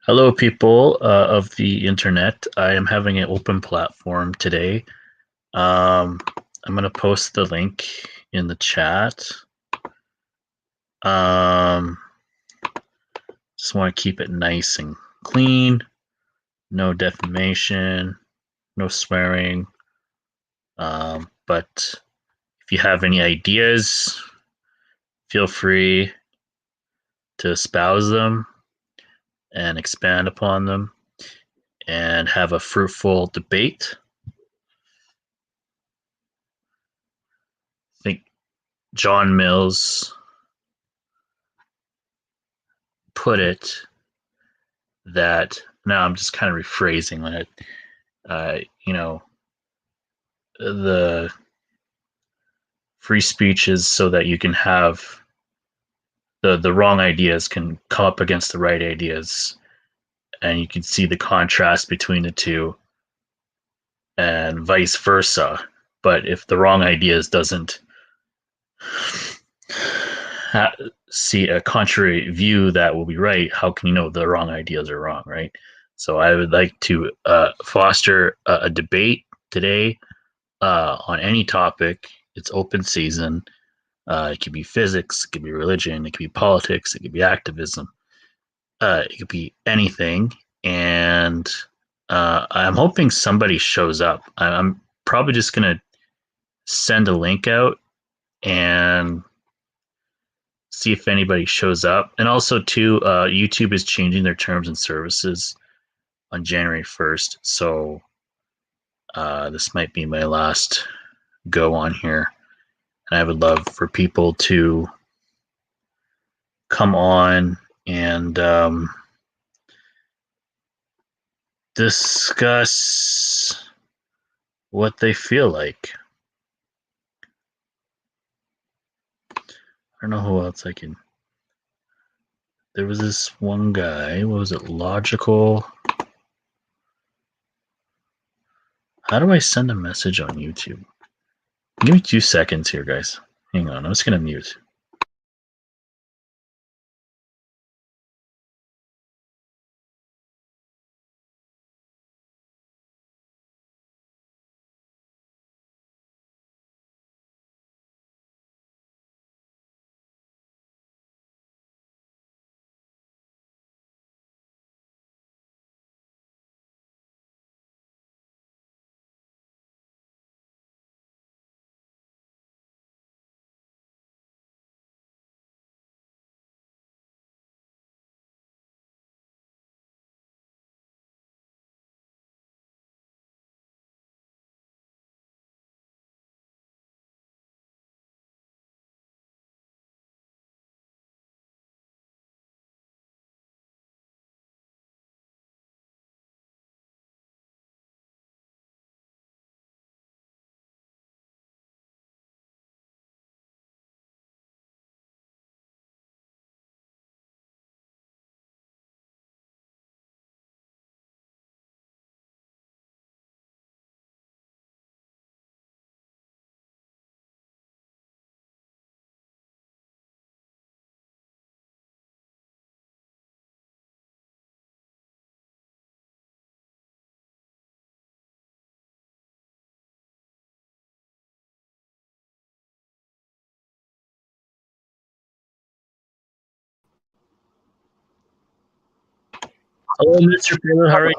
Hello, people of the internet. I am having an open platform today. I'm going to post the link in the chat. Just want to keep it nice and clean. No defamation, no swearing. But if you have any ideas, feel free to espouse them and expand upon them and have a fruitful debate. I think John Mills put it that now I'm just kind of rephrasing it. The free speech is so that you can have the wrong ideas can come up against the right ideas, and you can see the contrast between the two, and vice versa. But if the wrong ideas doesn't see a contrary view that will be right, how can you know the wrong ideas are wrong, right? So I would like to foster a debate today on any topic. It's open season. It could be physics, it could be religion, it could be politics, it could be activism, it could be anything. And I'm hoping somebody shows up. I'm probably just going to send a link out and see if anybody shows up. And also, too, YouTube is changing their terms and services on January 1st. So this might be my last go on here. And I would love for people to come on and discuss what they feel like. I don't know who else I can. There was this one guy. What was it? Logical. How do I send a message on YouTube? Give me 2 seconds here, guys. Hang on. I'm just going to mute. Hello, Mr. Taylor. How are you?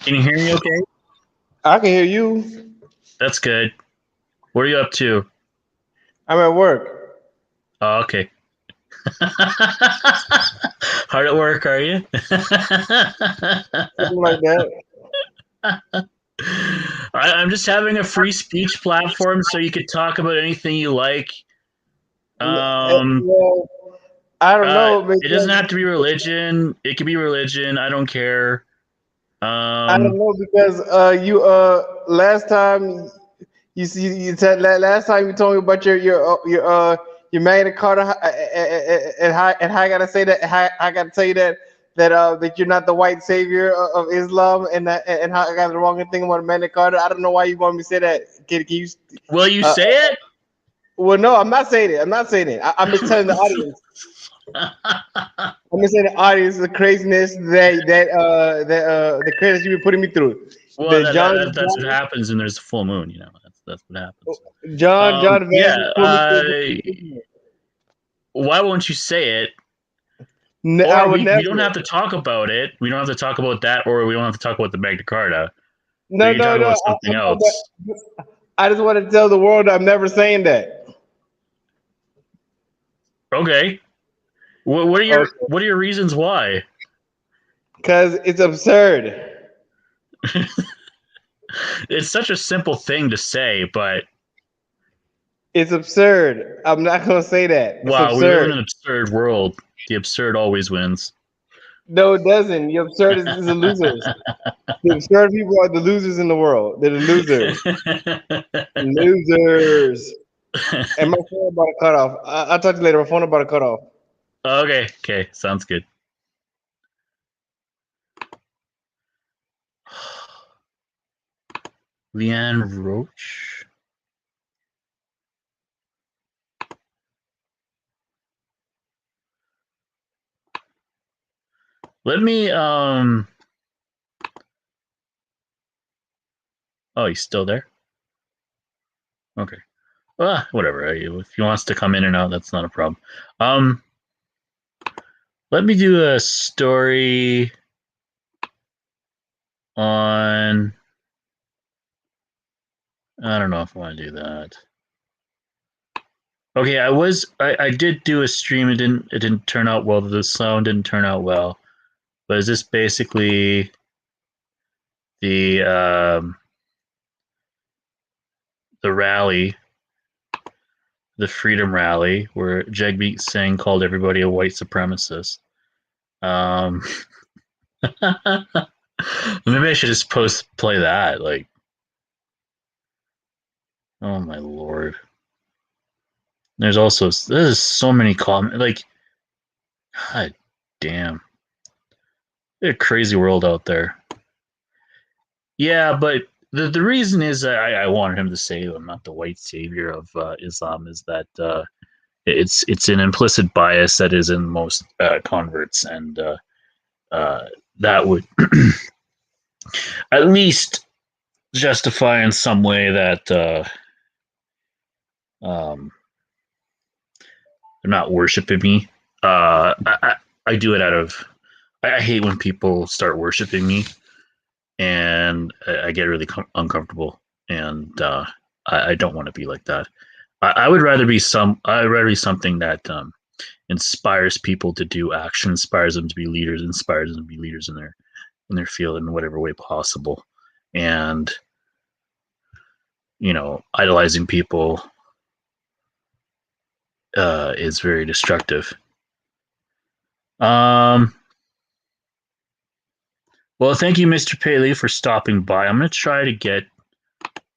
Can you hear me okay? I can hear you. That's good. What are you up to? I'm at work. Oh, okay. Hard at work, are you? Something like that. I'm just having a free speech platform so you could talk about anything you like. Well, I don't know. It doesn't have to be religion. It could be religion. I don't care. I don't know because you last time you said last time you told me about your Magna Carta and how I gotta say that I gotta tell you that you're not the white savior of Islam and how I got the wrong thing about Magna Carta. I don't know why you want me to say that. Can you? Will you say it? Well, no, I'm not saying it. I'm not saying it. I'm just telling the audience. I'm gonna say the audience, the craziness the craziness you've been putting me through. Well, The John that's what happens when there's a full moon. You know, that's what happens. John Vance Yeah. has put me through. Why won't you say it? I Or would we never. don't have to talk about it. We don't have to talk about that, or we don't have to talk about the Magna Carta. We No, can no, talk no. about something else. I just want to tell the world I'm never saying that. Okay. Okay. what are your reasons why? Because it's absurd. It's such a simple thing to say, but It's absurd. I'm not gonna say that. It's wow, we live in absurd. an absurd world. The absurd always wins. No, it doesn't. The absurd is the losers. The absurd people are the losers in the world. They're the losers. Losers. And my phone about to cut off. I'll talk to you later. My phone about to cut off. Okay, sounds good. Leanne Roach. Let me oh, he's still there? Okay. Whatever. If he wants to come in and out, that's not a problem. Let me do a story on. I don't know if I want to do that. Okay, I did do a stream. It didn't turn out well. The sound didn't turn out well. But is this basically the the rally, the freedom rally, where Jagmeet Singh called everybody a white supremacist? Um, maybe I should just play that. Like, oh my lord. There's so many comments. Like, god damn, it's a crazy world out there. Yeah, but the reason is I wanted him to say I'm not the white savior of Islam is that it's an implicit bias that is in most converts, and that would at least justify in some way that um, they're not worshiping me. I do it out of I hate when people start worshiping me, and I get really uncomfortable, and I don't want to be like that. I would rather be something that inspires people to do action, inspires them to be leaders, inspires them to be leaders in their field in whatever way possible. And idolizing people is very destructive. Um, well, thank you, Mr. Paley, for stopping by. I'm gonna try to get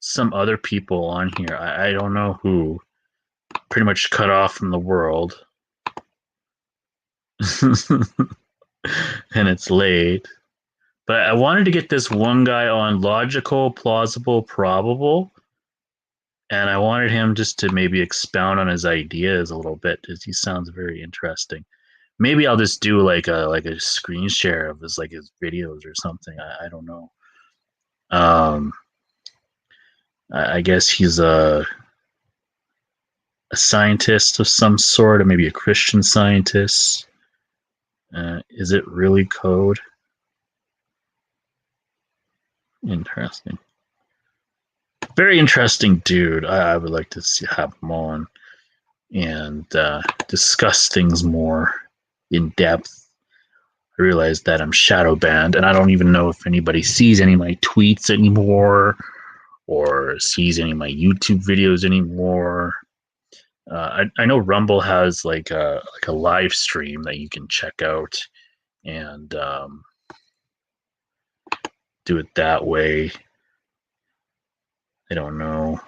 some other people on here. I don't know who. Pretty much cut off from the world. And it's late. But I wanted to get this one guy on logical, plausible, probable. And I wanted him just to maybe expound on his ideas a little bit because he sounds very interesting. Maybe I'll just do like a screen share of his videos or something. I don't know. I guess he's a scientist of some sort, or maybe a Christian scientist. Is it really code? Interesting. Very interesting dude. I would like to have him on and discuss things more in depth. I realize that I'm shadow banned, and I don't even know if anybody sees any of my tweets anymore or sees any of my YouTube videos anymore. I know Rumble has like a live stream that you can check out and do it that way. I don't know.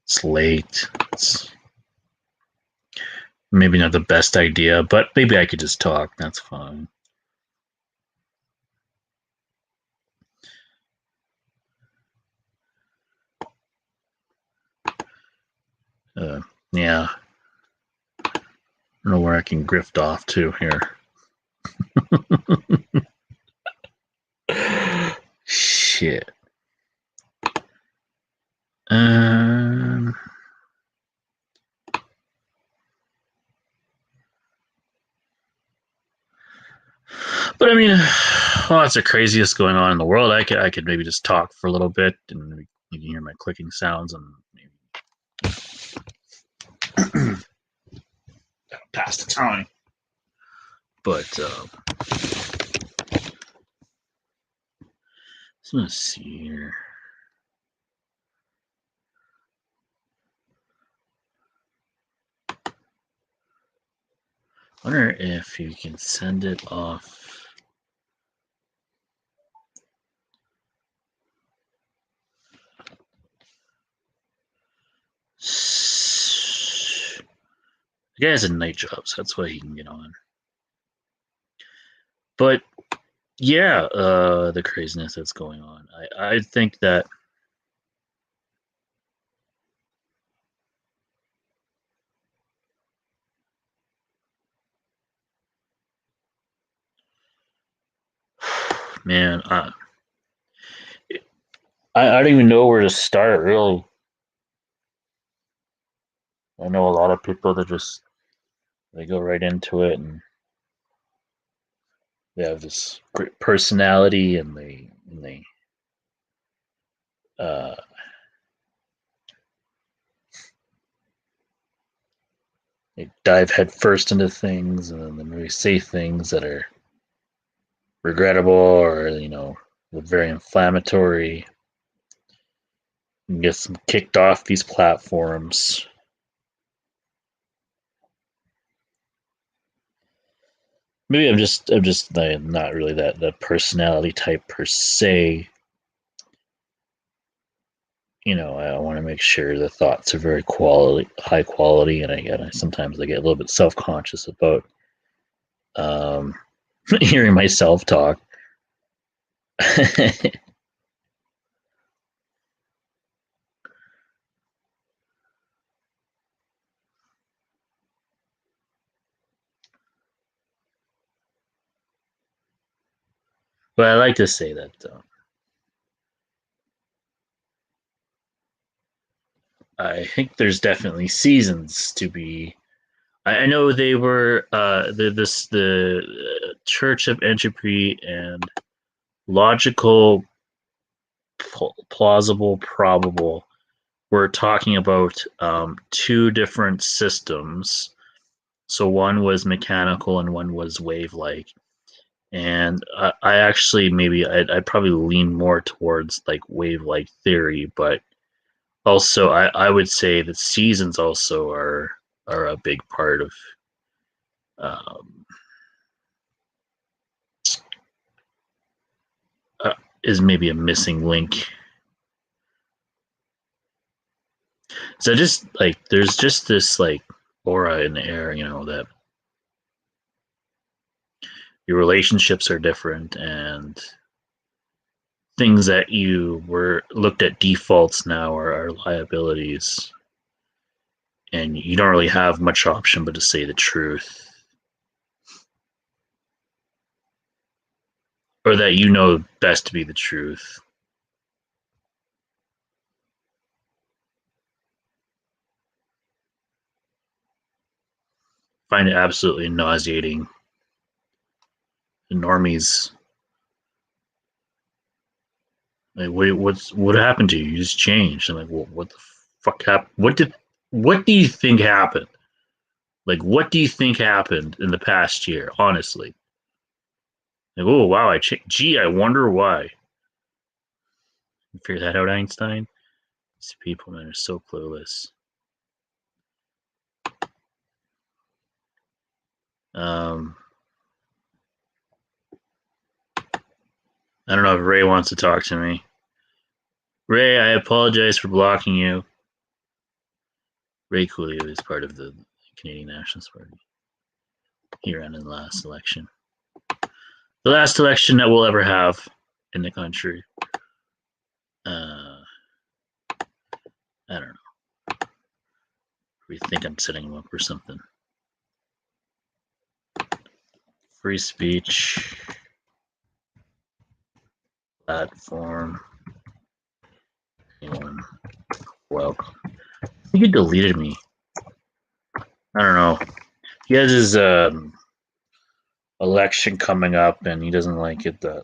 It's late. It's maybe not the best idea, but maybe I could just talk. That's fine. Uh, yeah. don't know where I can grift off to here. Shit. But I mean, well, that's the craziest going on in the world. I could maybe just talk for a little bit, and you can hear my clicking sounds, and maybe pass the time. But let's see here. I wonder if you can send it off. The guy has a night job, so that's why he can get on. But yeah, the craziness that's going on. I think that man, I don't even know where to start. Really, I know a lot of people that just they go right into it and they have this great personality and uh, they dive headfirst into things and then they maybe say things that are regrettable or very inflammatory and gets them kicked off these platforms. Maybe I'm just not really that personality type per se. I want to make sure the thoughts are very high quality, and I sometimes I get a little bit self conscious about um, hearing myself talk. But I like to say that I think there's definitely seasons to be. I know they were the Church of Entropy and Logical, Plausible, Probable. We're talking about two different systems. So one was mechanical and one was wave-like. And I actually I'd probably lean more towards like wave-like theory, but also I would say that seasons also are a big part of um, is maybe a missing link. So just like there's just this like aura in the air, that your relationships are different and things that you were looked at defaults now are liabilities, and you don't really have much option but to say the truth, or that best to be the truth. Find it absolutely nauseating. The normies, like, wait, what happened to you? You just changed. I'm like, well, what the fuck happened? What do you think happened? Like, what do you think happened in the past year? Honestly, like, oh wow, I changed. Gee, I wonder why. You figure that out, Einstein. These people, man, are so clueless. Um, I don't know if Ray wants to talk to me. Ray, I apologize for blocking you. Ray Coolio is part of the Canadian Nationalist Party. He ran in the last election. The last election that we'll ever have in the country. I don't know. We think I'm setting him up or something. Free speech platform. Anyone welcome. I think you deleted me. I don't know. He has his election coming up, and he doesn't like it that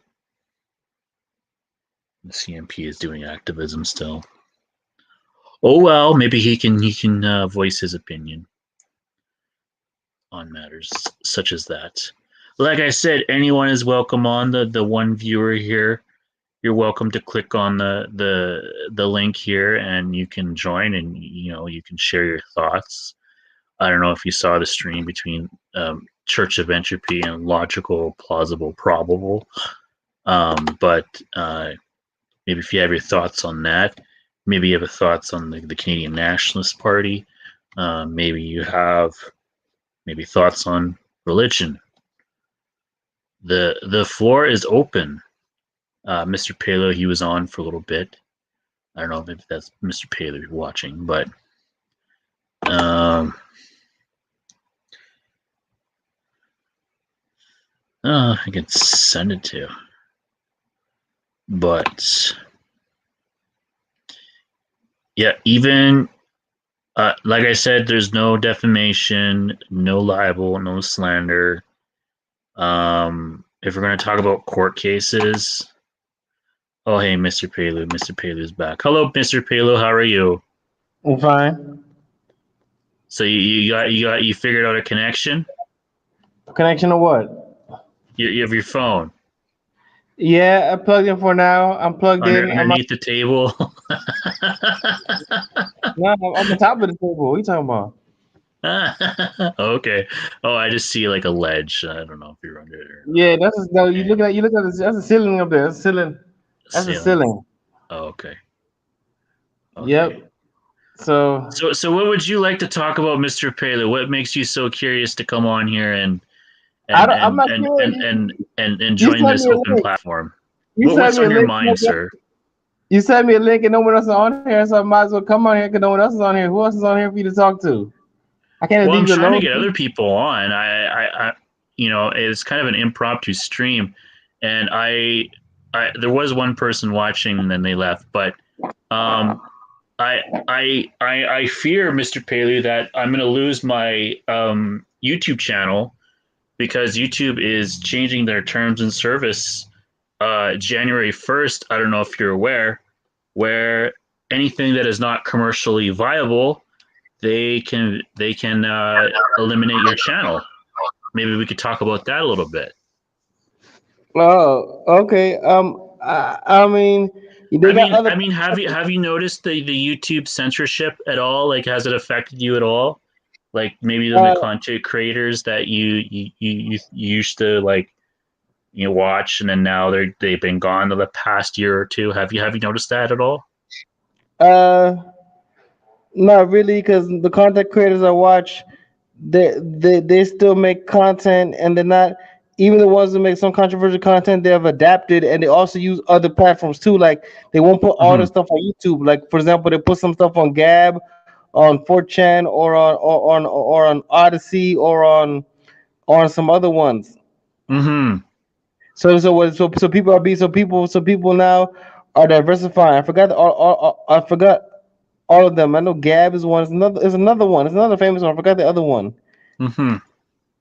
the CMP is doing activism still. Oh well, maybe he can voice his opinion on matters such as that. Like I said, anyone is welcome on the one viewer here. You're welcome to click on the link here, and you can join, and you can share your thoughts. I don't know if you saw the stream between Church of Entropy and Logical, Plausible, Probable, but maybe if you have your thoughts on that, maybe you have thoughts on the Canadian Nationalist Party, maybe you have thoughts on religion. The floor is open. Mr. Palo, he was on for a little bit. I don't know if that's Mr. Palo you're watching, but I can send it to. But yeah, even like I said, there's no defamation, no libel, no slander. If we're going to talk about court cases, oh hey, Mr. Palo, Mr. Palo's back. Hello, Mr. Palo, how are you? I'm fine. So you figured out a connection? Connection to what? You have your phone. Yeah, I plugged in for now. I'm plugged in. Underneath the table. No, I'm on the top of the table. What are you talking about? Okay. Oh, I just see like a ledge. I don't know if you're under there. Yeah, you look at that's a ceiling up there. That's a ceiling. That's a ceiling. Oh, okay. Yep. So what would you like to talk about, Mr. Palo? What makes you so curious to come on here and join this open platform? What's on your mind, sir? You sent me a link and no one else is on here, so I might as well come on here because no one else is on here. Who else is on here for you to talk to? I can't. Well, I'm trying to get other people on. I it's kind of an impromptu stream, and I there was one person watching and then they left, but I fear, Mr. Paley, that I'm going to lose my YouTube channel because YouTube is changing their terms and service January 1st. I don't know if you're aware, where anything that is not commercially viable, they can eliminate your channel. Maybe we could talk about that a little bit. Oh, okay. I mean, have you noticed the YouTube censorship at all? Like, has it affected you at all? Like, maybe the content creators that you used to watch, and then now they've been gone the past year or two. Have you noticed that at all? Not really, because the content creators I watch, they still make content, and they're not. Even the ones that make some controversial content, they have adapted, and they also use other platforms too. Like they won't put all the stuff on YouTube. Like for example, they put some stuff on Gab, on 4chan, or on Odyssey, or on some other ones. So people now are diversifying. I forgot all of them. I know Gab is one. It's another one. It's another famous one. I forgot the other one.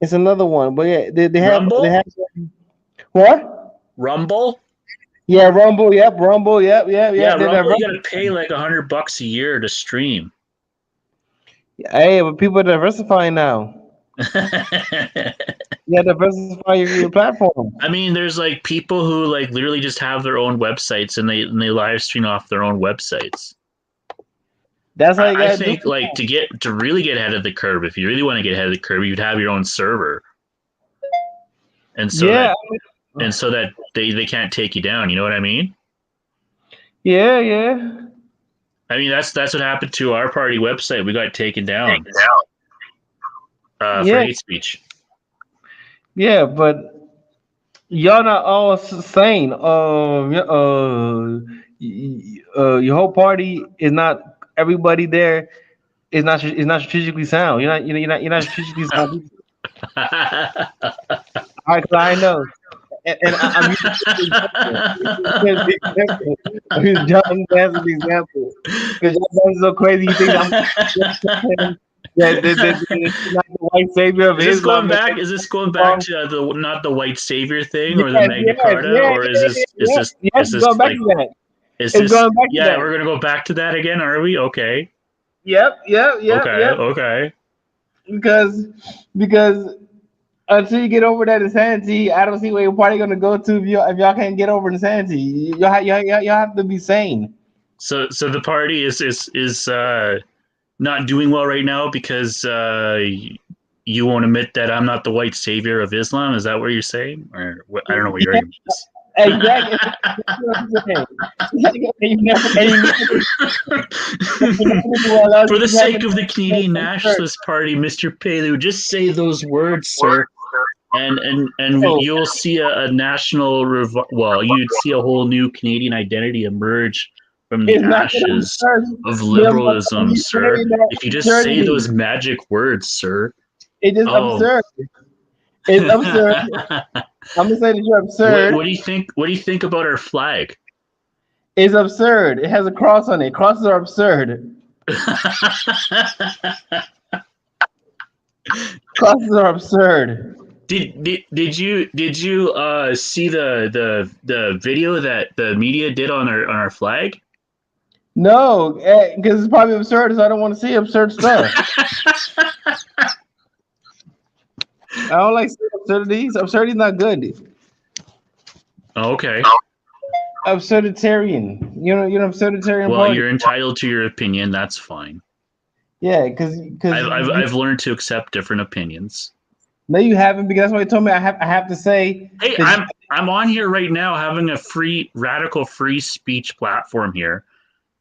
It's another one, but yeah, they have what? Rumble? Yeah, Rumble. Yep, Rumble. Yep. Yeah, Rumble. You got to pay like $100 a year to stream. Hey, but people are diversifying now. Yeah, diversify your platform. I mean, there's like people who like literally just have their own websites and they live stream off their own websites. That's how I think like to really get ahead of the curve, if you really want to get ahead of the curve, you'd have your own server. And so that they can't take you down, you know what I mean? Yeah. I mean that's what happened to our party website. We got taken down for hate speech. Yeah, but y'all not all sane. Your whole party is not. Everybody there is not strategically sound. You're not strategically sound. I know. And I'm using the example. I'm using John as an example because John Vance is so crazy. He thinks I'm that he's not the white savior of Is this going Islam. back? Is this going back Wrong. to the not the white savior thing or the Yes, Magna yes, Carta, yeah, or is yeah, this yeah, yes. is It's this going back like to that. is It's this going back to yeah? that. We're gonna go back to that again, are we? Okay, Yep, yep, yep, okay, yep. okay. Because until you get over that insanity, I don't see where your party gonna go to if y'all can't get over insanity. Y'all have to be sane. So the party is not doing well right now because you won't admit that I'm not the white savior of Islam. Is that what you're saying? Or what, I don't know what your Yeah, argument is. exactly. That's what I'm saying. For the sake of the Canadian Nationalist Party, Mr. Paley, just say those words, sir, and you'll see a national well, you'd see a whole new Canadian identity emerge from the It's not gonna be ashes absurd. of But liberalism, he's sir. saying that If you just say absurdity. those magic words, sir. It is Oh. absurd. It's absurd. I'm gonna say that you're absurd. What do you think? What do you think about our flag? It's absurd. It has a cross on it. Crosses are absurd. Crosses are absurd. Did you see the video that the media did on our flag? No, because it's probably absurd, so I don't want to see absurd stuff. I don't like absurdities. Absurdity's not good. Oh, okay. Absurditarian. You know absurditarian Well, party. you're entitled to your opinion. That's fine. Yeah, because I've learned to accept different opinions. no, you haven't, because that's what you told me. I have to say. Hey, I'm on here right now having a radical free speech platform here.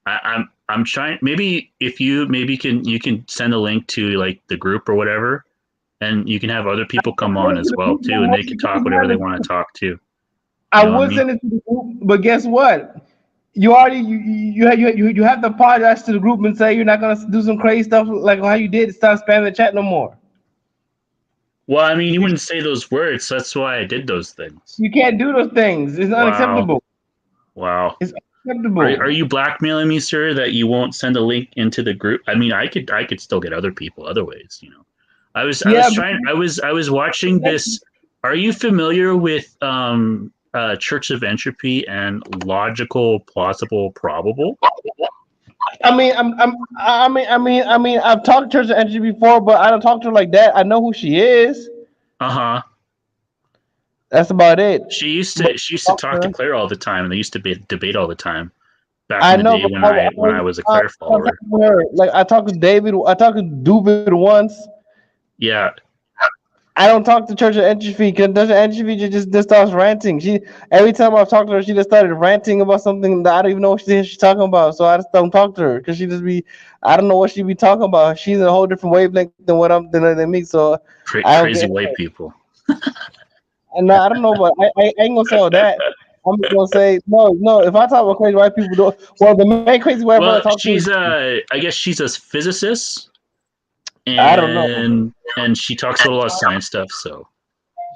I'm trying. Maybe if you you can send a link to like the group or whatever, and you can have other people come on as well too, and they can talk whatever they want to talk to. I You know what I would mean? send it to the group, but guess what? You already you have to apologize to the group and say you're not gonna do some crazy stuff like how you did. Stop spamming the chat no more. Well, I mean, you wouldn't say those words. So that's why I did those things. You can't do those things. It's Wow. unacceptable. Wow. It's unacceptable. Are you blackmailing me, sir, that you won't send a link into the group? I mean, I could still get other people other ways, you know. I was trying I was watching this. Are you familiar with Church of Entropy and logical, plausible, probable? I mean, I've talked to her to Entry before, but I don't talk to her like that. I know who she is. Uh-huh. That's about it. She used to talk to Claire all the time, and they used to debate all the time back I in the know, day but when I was a Claire follower. like I talked to David. I talked to David once. Yeah. I don't talk to Church of Entry because Church of Entry just starts ranting. She every time I've talked to her, she just started ranting about something that I don't even know what she's talking about. So I just don't talk to her because she just be I don't know what she be talking about. She's in a whole different wavelength than what I'm than me. So I don't Crazy get white people. and I don't know, but I ain't gonna say all that. I'm just gonna say no. If I talk about crazy white people, well, the main crazy white person I Well, talk to, I guess she's a physicist, I don't know. and she talks about a lot of science stuff. So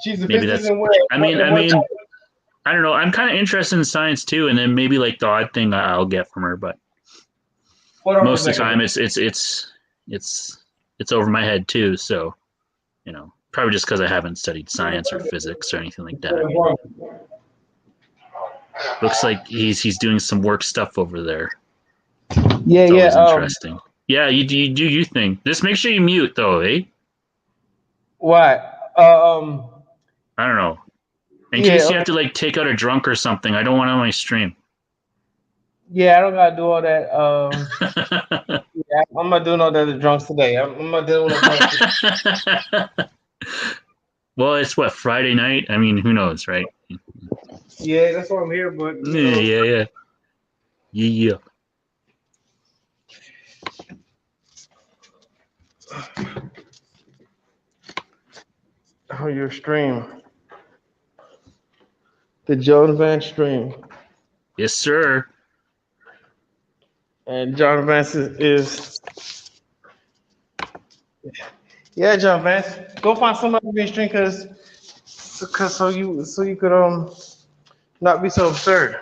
She's a maybe physicist that's. and what? I mean, I don't know. I'm kind of interested in science too, and then maybe like the odd thing I'll get from her, but most of the time it's over my head too. So you know, probably just because I haven't studied science or physics or anything like that. Looks like he's doing some work stuff over there. Yeah, it's always yeah. Interesting. Yeah, you do you think. Just make sure you mute though, eh? What? I don't know. In case you have to like take out a drunk or something, I don't want it on my stream. Yeah, I don't gotta do all that. Yeah, I'm not doing all that drunks today. I'm not doing that. Well, it's what, Friday night? I mean, who knows, right? Yeah, that's why I'm here. But yeah. Oh, your stream. The John Vance stream. Yes, sir. And John Vance is yeah, John Vance. Go find somebody to be stream because so you could not be so absurd.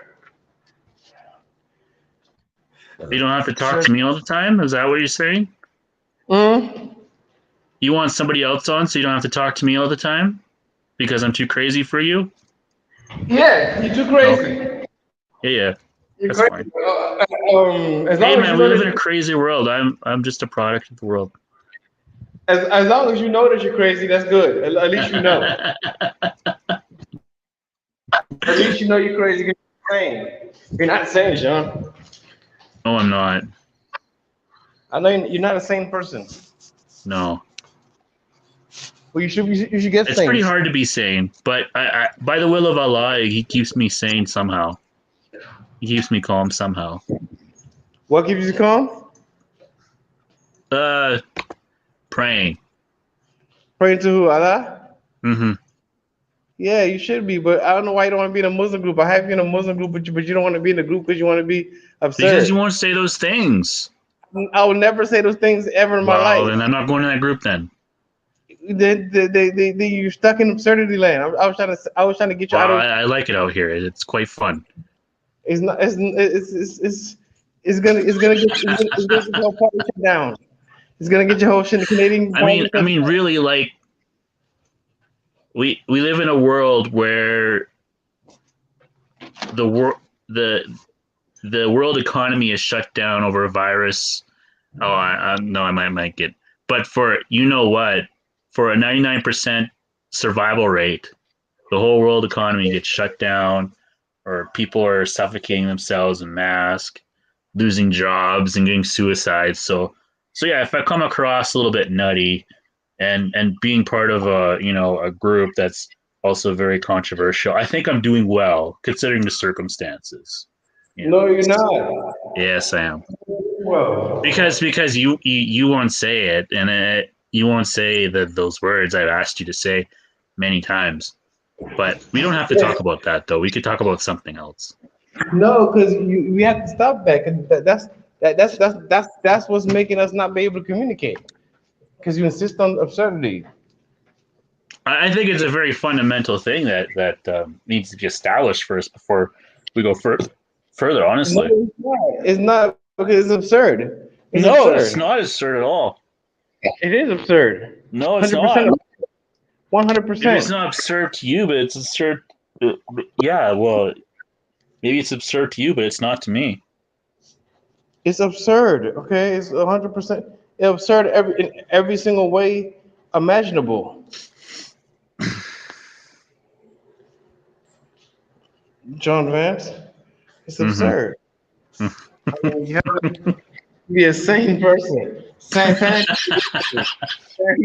You don't have to talk to me all the time. Is that what you're saying? Hmm. You want somebody else on so you don't have to talk to me all the time because I'm too crazy for you? Yeah, you're too Okay. crazy. Yeah, You're that's crazy. fine. As Hey long as man, you we know live in a that, crazy world. I'm just a product of the world. as long as you know that you're crazy, that's good. At least you know. At least you know you're crazy. 'Cause you're insane. You're not insane, John. No, I'm not. I know you're not a sane person. No. Well, you should get It's pretty sane. hard to be sane, but by the will of Allah, He keeps me sane somehow. He keeps me calm somehow. What keeps you calm? Uh, Praying. Praying to who? Allah? Mm-hmm. Yeah, you should be, but I don't know why you don't want to be in a Muslim group. I have you in a Muslim group, but you don't want to be in the group because you want to be Because you absurd. won't say those things. I will never say those things ever in my Well, life. then I'm not going to that group then. You're stuck in absurdity land. I was trying to get you Well, out of. I like it out here. It's quite fun. It's not. It's gonna get your whole party shut down. It's gonna get your whole shit. The Canadian party I shut mean, down. really, like we live in a world where the world the world economy is shut down over a virus. Oh, I no, I might get. But for you know what, for a 99% survival rate, the whole world economy gets shut down, or people are suffocating themselves in mask, losing jobs, and getting suicides. So yeah, if I come across a little bit nutty, and being part of a group that's also very controversial, I think I'm doing well considering the circumstances. You know. No, you're not. Yes, I am. Well, Because you won't say it, and you won't say those words I've asked you to say many times. But we don't have to talk about that though. We could talk about something else. no, because we have to stop that. 'Cause that's what's making us not be able to communicate. Because you insist on absurdity. I think it's a very fundamental thing that needs to be established first before we go further. No, Honestly, it's not. It's not because it's absurd. It's no, it's absurd. not absurd at all. It is absurd. No, it's 100%. not. One hundred Maybe it's percent. not absurd to you, but it's absurd. Yeah, well, maybe it's absurd to you, but it's not to me. It's absurd. Okay, it's 100% absurd in every single way imaginable. John Vance, it's Mm-hmm. absurd. I mean, you have to be a sane person. Sanity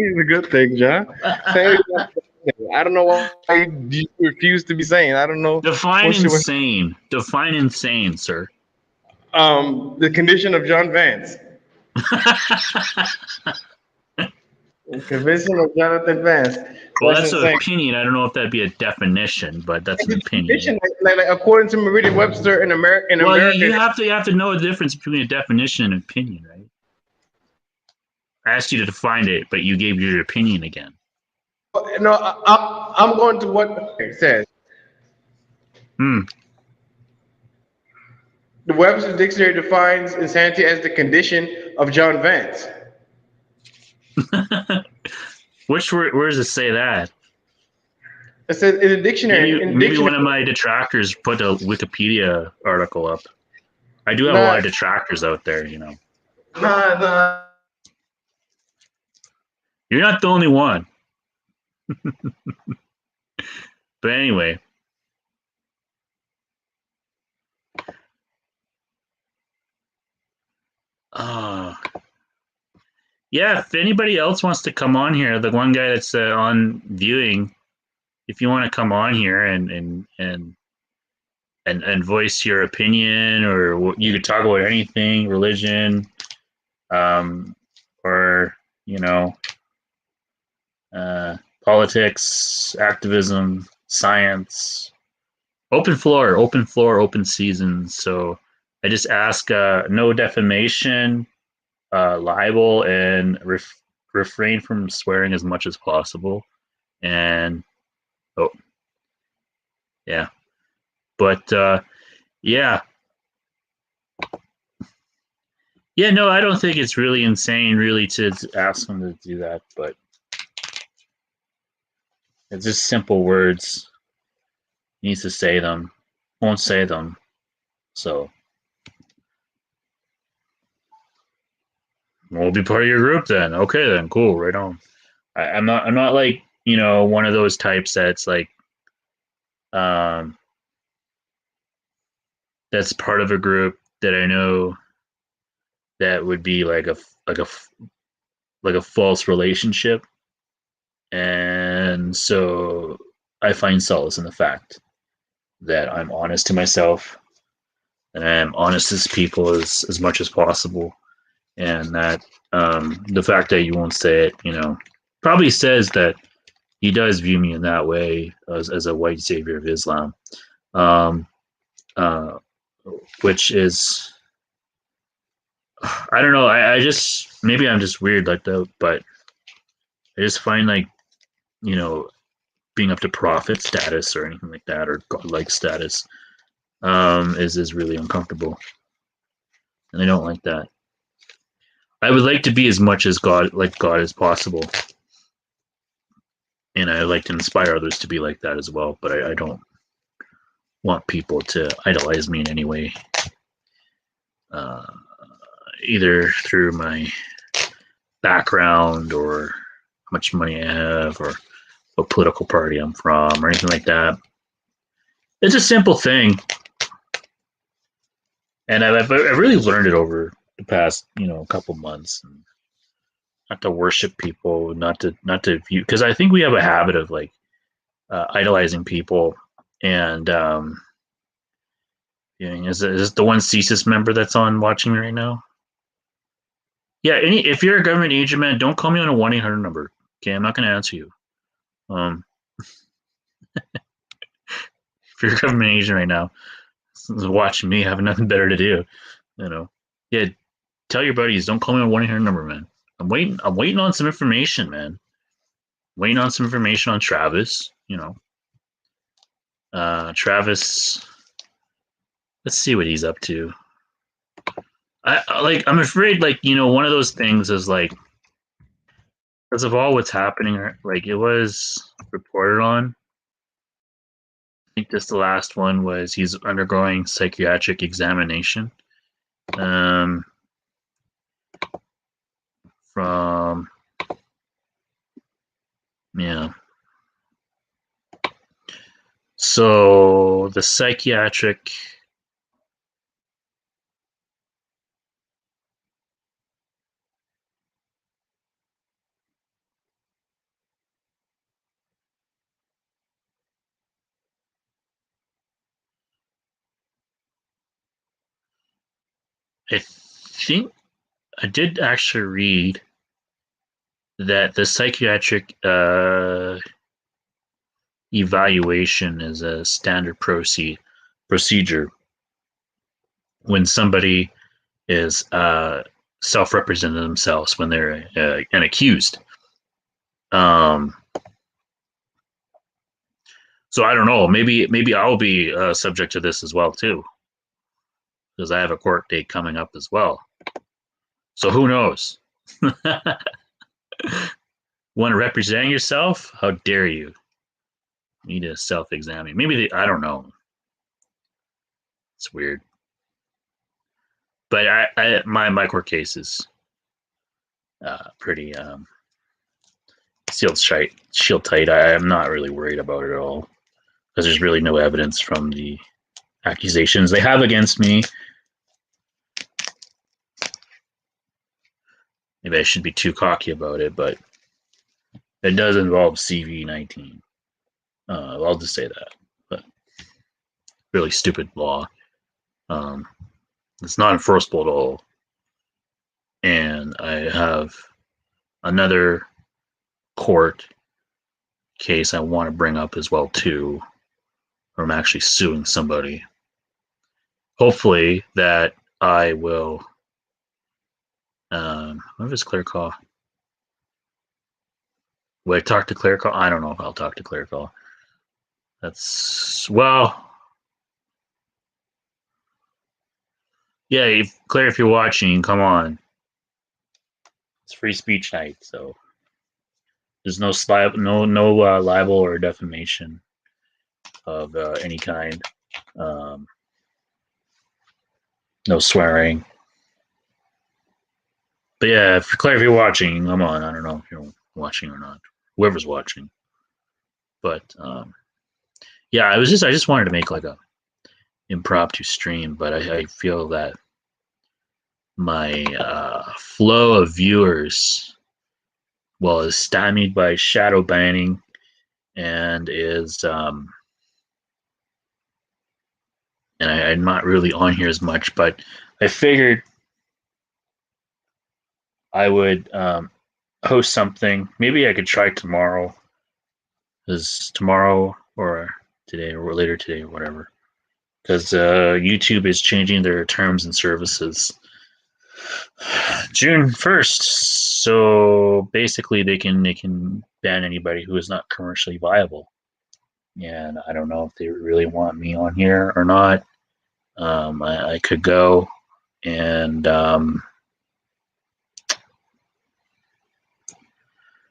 is a good thing, John. Sanity is a good thing. I don't know why you refuse to be sane. I don't know Define what you insane. Define insane, sir. the condition of John Vance. Conviction of Jonathan Vance. Well, That's that's an insane. opinion. I don't know if that'd be a definition, but that's an It's a opinion. condition, like according to Merriam-Webster in Well, American. you have to know the difference between a definition and an opinion, right? I asked you to define it, but you gave your opinion again. No, I'm going to what it says. Hmm. The Webster Dictionary defines insanity as the condition of John Vance. Where does it say that? It says in the dictionary. In the Maybe dictionary, one of my detractors put a Wikipedia article up. I do have a lot nah, of detractors out there, you know. nah. You're not the only one. But anyway, uh, yeah, if anybody else wants to come on here, the one guy that's on viewing, if you want to come on here and voice your opinion, or you could talk about anything, religion, or you know, politics, activism, science. Open floor, open season. So I just ask no defamation, libel, and refrain from swearing as much as possible. And Oh, yeah. But yeah, yeah. No, I don't think it's really insane, really, to ask them to do that. But it's just simple words. He needs to say them. Won't say them. So we'll be part of your group then. Okay, then cool. Right on. I'm not. I'm not like one of those types that's like um that's part of a group that I know that would be like a like a false relationship, and so I find solace in the fact that I'm honest to myself and I'm honest as people as much as possible, and that the fact that you won't say it, probably says that he does view me in that way as a white savior of Islam, um, uh, which is I don't know. I just maybe I'm just weird like that, but I just find like you know being up to prophet status or anything like that or godlike status is really uncomfortable, and I don't like that. I would like to be as much as God as possible, and I like to inspire others to be like that as well. But I don't want people to idolize me in any way, uh, either through my background or how much money I have or what political party I'm from or anything like that. It's a simple thing, and I've really learned it over the past couple months. Not to worship people, not to view, because I think we have a habit of like idolizing people. And is the one CSIS member that's on watching me right now? Yeah, if you're a government agent, man, don't call me on a 1-800 number. Okay, I'm not going to answer you. Um, if you're a government agent right now, watching me, having nothing better to do, you know, yeah, tell your buddies, don't call me on a 1-800 number, man. I'm waiting. I'm waiting on some information, man. Waiting on some information on Travis. Travis. Let's see what he's up to. I'm afraid, like, one of those things is like, because of all what's happening, like it was reported on. I think just the last one was he's undergoing psychiatric examination. Um, from yeah. So the psychiatric. I think I did actually read that the psychiatric evaluation is a standard procedure when somebody is self-representing themselves when they're an accused. Um, so I don't know. Maybe I'll be subject to this as well too, because I have a court date coming up as well. So who knows? Want to represent yourself? How dare you? You need to self-examine. I don't know. It's weird. But my court case is pretty shield tight. I'm not really worried about it at all because there's really no evidence from the accusations they have against me. Maybe I should be too cocky about it, but it does involve CV-19. I'll just say that. But really stupid law. Um, it's not enforceable at all. And I have another court case I want to bring up as well too, where I'm actually suing somebody. Hopefully that I will. What is Clear Call? Will I talk to Clear Call? I don't know if I'll talk to Clear Call. That's well, yeah, Claire, if you're watching, come on. It's free speech night, so there's no libel or defamation of any kind. Um, no swearing. But yeah, Claire, if you're watching, come on. I don't know if you're watching or not. Whoever's watching, but yeah, I just wanted to make like a impromptu stream, but I feel that my flow of viewers, well, is stymied by shadow banning and is and I'm not really on here as much, but I figured I would host something. Maybe I could try tomorrow. Is tomorrow or today or later today or whatever? Because YouTube is changing their terms and services June 1st. So basically, they can ban anybody who is not commercially viable. And I don't know if they really want me on here or not. I could go and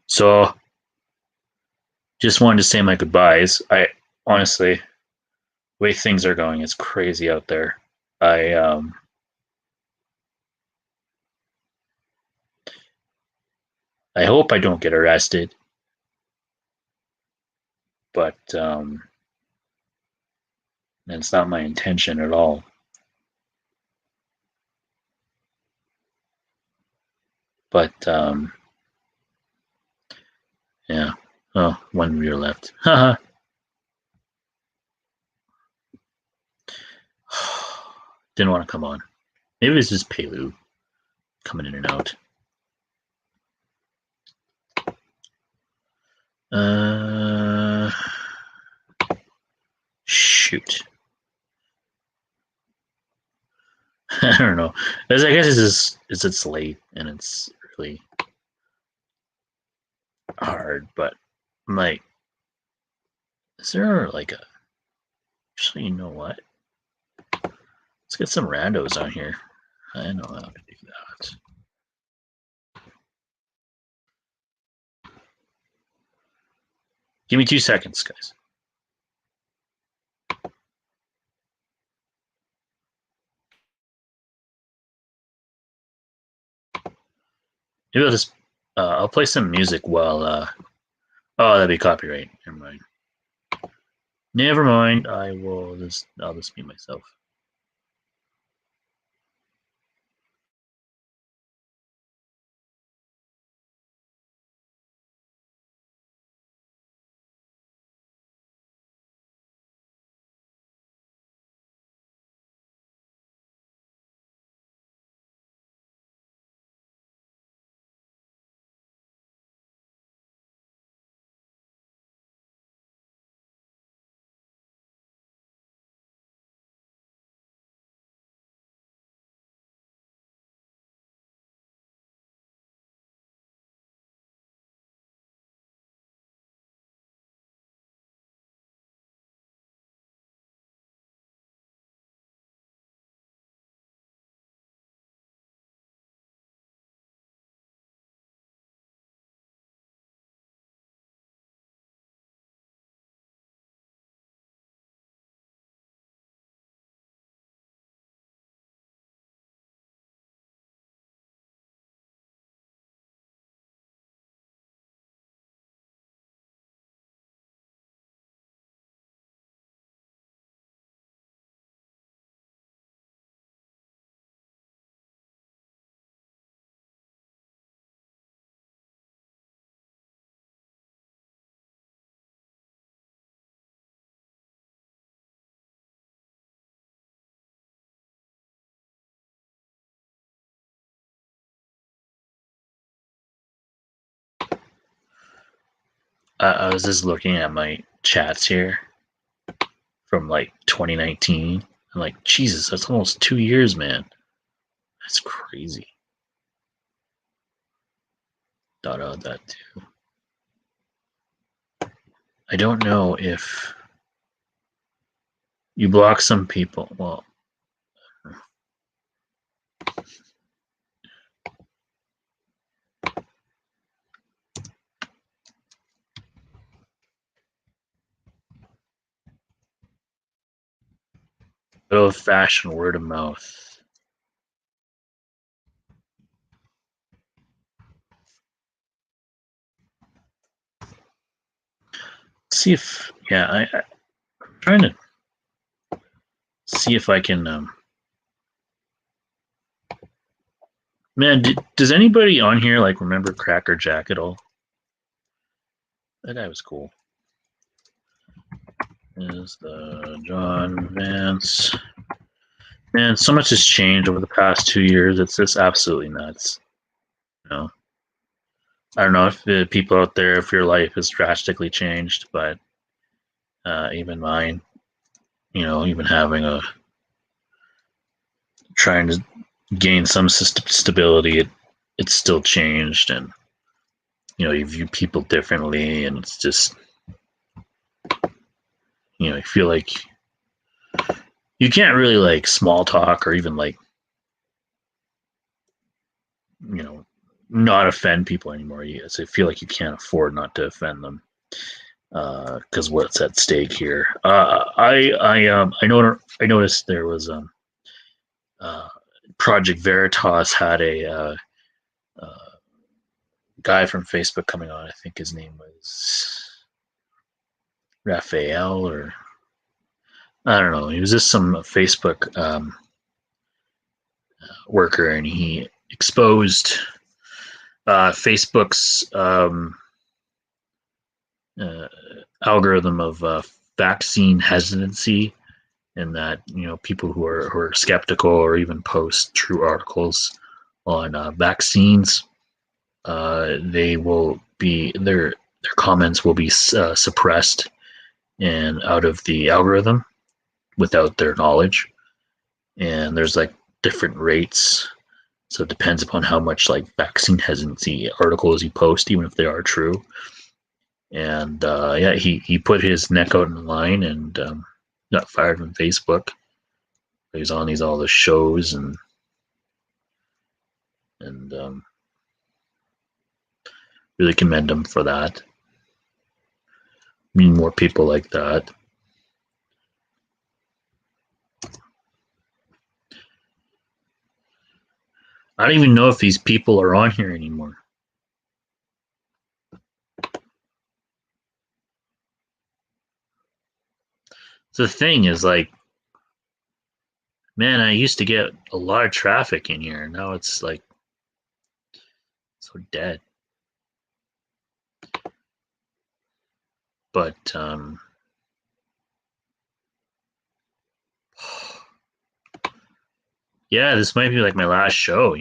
so just wanted to say my goodbyes. I honestly, the way things are going, it's crazy out there. I hope I don't get arrested, but it's not my intention at all. But yeah, oh, 1 year left. Didn't want to come on. Maybe it's just Pelu coming in and out. Shoot. I don't know. I guess it's late and it's really hard, but I'm like, is there like a? Actually, you know what? Let's get some randos on here. I know how to do that. Give me 2 seconds, guys. Maybe I'll just I'll play some music while oh, that'd be copyright. Never mind. Never mind. I'll just be myself. I was just looking at my chats here from like 2019. I'm like, Jesus, that's almost 2 years, man. That's crazy. Thought about that too. I don't know if You block some people. Well, good old fashioned word of mouth. See if I'm trying to see if I can. Man, does anybody on here like remember Cracker Jack at all? That guy was cool. Is the John Vance? Man, so much has changed over the past 2 years. It's just absolutely nuts. You know, I don't know if the people out there, if your life has drastically changed, but even mine, even having trying to gain some stability, it's still changed, and you view people differently, and it's just you feel like you can't really like small talk or even like not offend people anymore. I feel like you can't afford not to offend them because what's at stake here. I noticed there was Project Veritas had a guy from Facebook coming on. I think his name was Raphael, or I don't know. He was just some Facebook worker, and he exposed Facebook's algorithm of vaccine hesitancy, and that people who are skeptical or even post true articles on vaccines, they will be their comments will be suppressed and out of the algorithm without their knowledge. And there's like different rates, so it depends upon how much like vaccine hesitancy articles you post, even if they are true. And he put his neck out in the line and got fired from Facebook. He's on all the shows and really commend him for that. We need more people like that. I don't even know if these people are on here anymore. So the thing is, like, man, I used to get a lot of traffic in here. Now it's like so dead. But yeah, this might be like my last show. I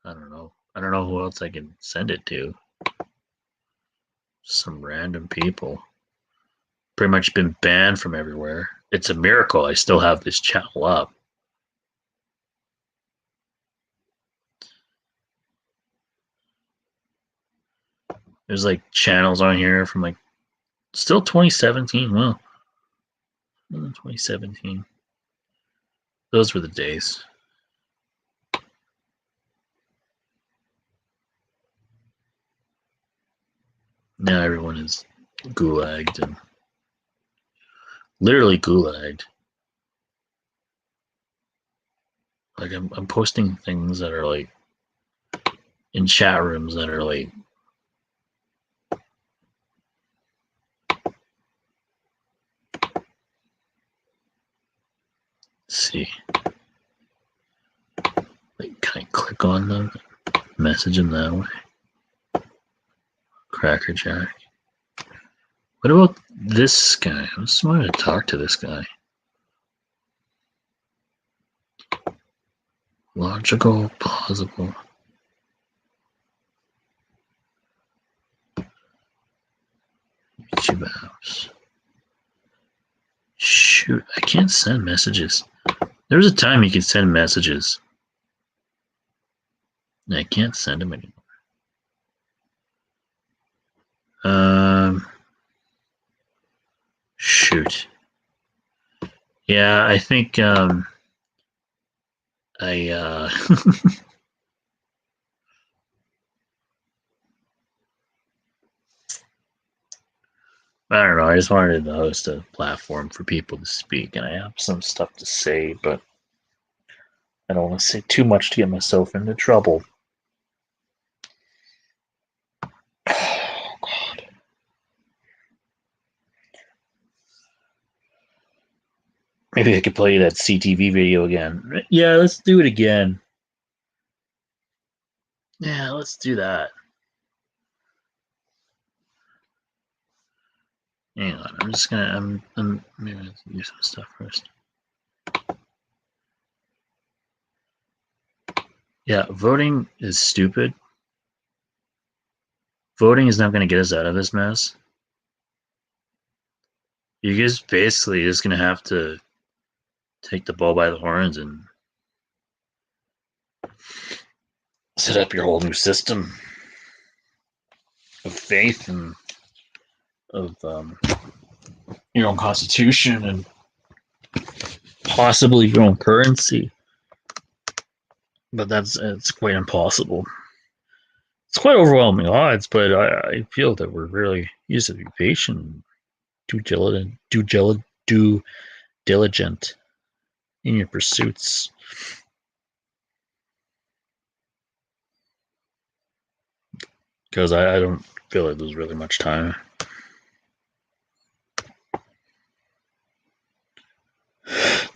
don't know. I don't know who else I can send it to. Some random people. Pretty much been banned from everywhere. It's a miracle I still have this channel up. There's like channels on here from like still 2017. Well, 2017. Those were the days. Now everyone is gulagged and literally gulagged. Like I'm posting things that are like in chat rooms that are like see. Like, can I click on them? Message them that way. Cracker Jack. What about this guy? I just wanted to talk to this guy. Logical, plausible. YouTube apps. Shoot, I can't send messages. There was a time you could send messages. I can't send them anymore. Shoot. Yeah, I think I I don't know. I just wanted to host a platform for people to speak, and I have some stuff to say, but I don't want to say too much to get myself into trouble. Oh, God. Maybe I could play that CTV video again. Yeah, let's do it again. Yeah, let's do that. Hang on, I'm just gonna. I'm maybe let's do some stuff first. Yeah, voting is stupid. Voting is not going to get us out of this mess. You guys basically just going to have to take the ball by the horns and set up your whole new system of faith and of your own constitution and possibly your own currency. But it's quite impossible. It's quite overwhelming odds, but I feel that we're really used to be patient, due diligent in your pursuits. Because I don't feel like there's really much time.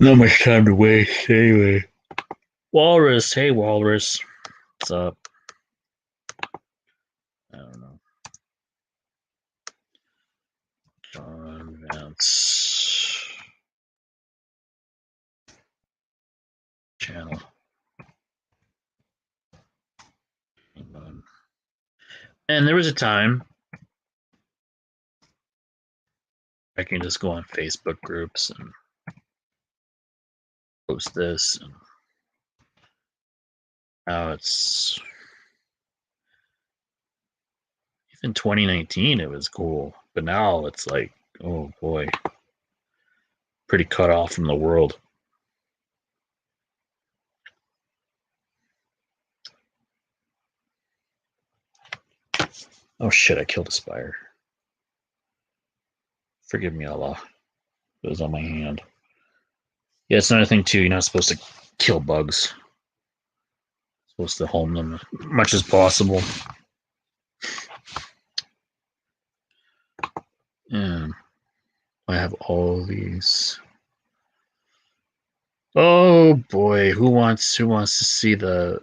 Not much time to waste, anyway. Walrus, hey Walrus, what's up? I don't know. John Vance channel. And there was a time I can just go on Facebook groups and post this, and now it's even 2019 it was cool, but now it's like, oh boy, pretty cut off from the world. Oh shit, I killed a spider. Forgive me, Allah. It was on my hand. Yeah, it's another thing too. You're not supposed to kill bugs. You're supposed to home them as much as possible. And I have all these. Oh boy, who wants to see the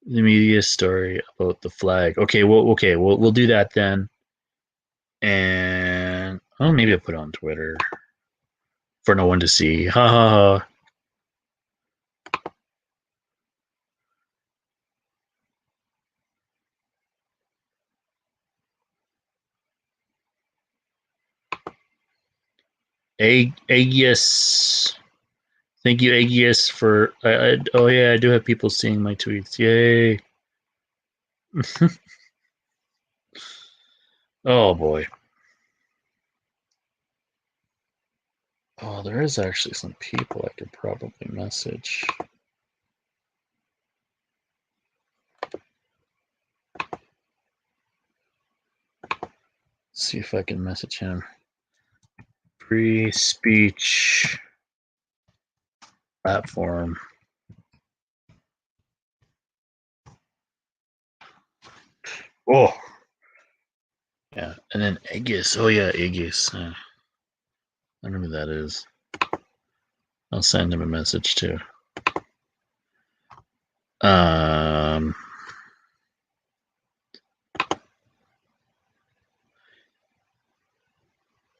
the media story about the flag? Okay, we'll do that then. And oh, maybe I'll put it on Twitter for no one to see. Ha ha ha. Aegis. Thank you, Aegis, for. Oh yeah, I do have people seeing my tweets. Yay! Oh boy. Oh, there is actually some people I could probably message. See if I can message him. Free speech platform. Oh, yeah, and then Aegis. Oh yeah, Aegis. I don't know who that is. I'll send him a message too.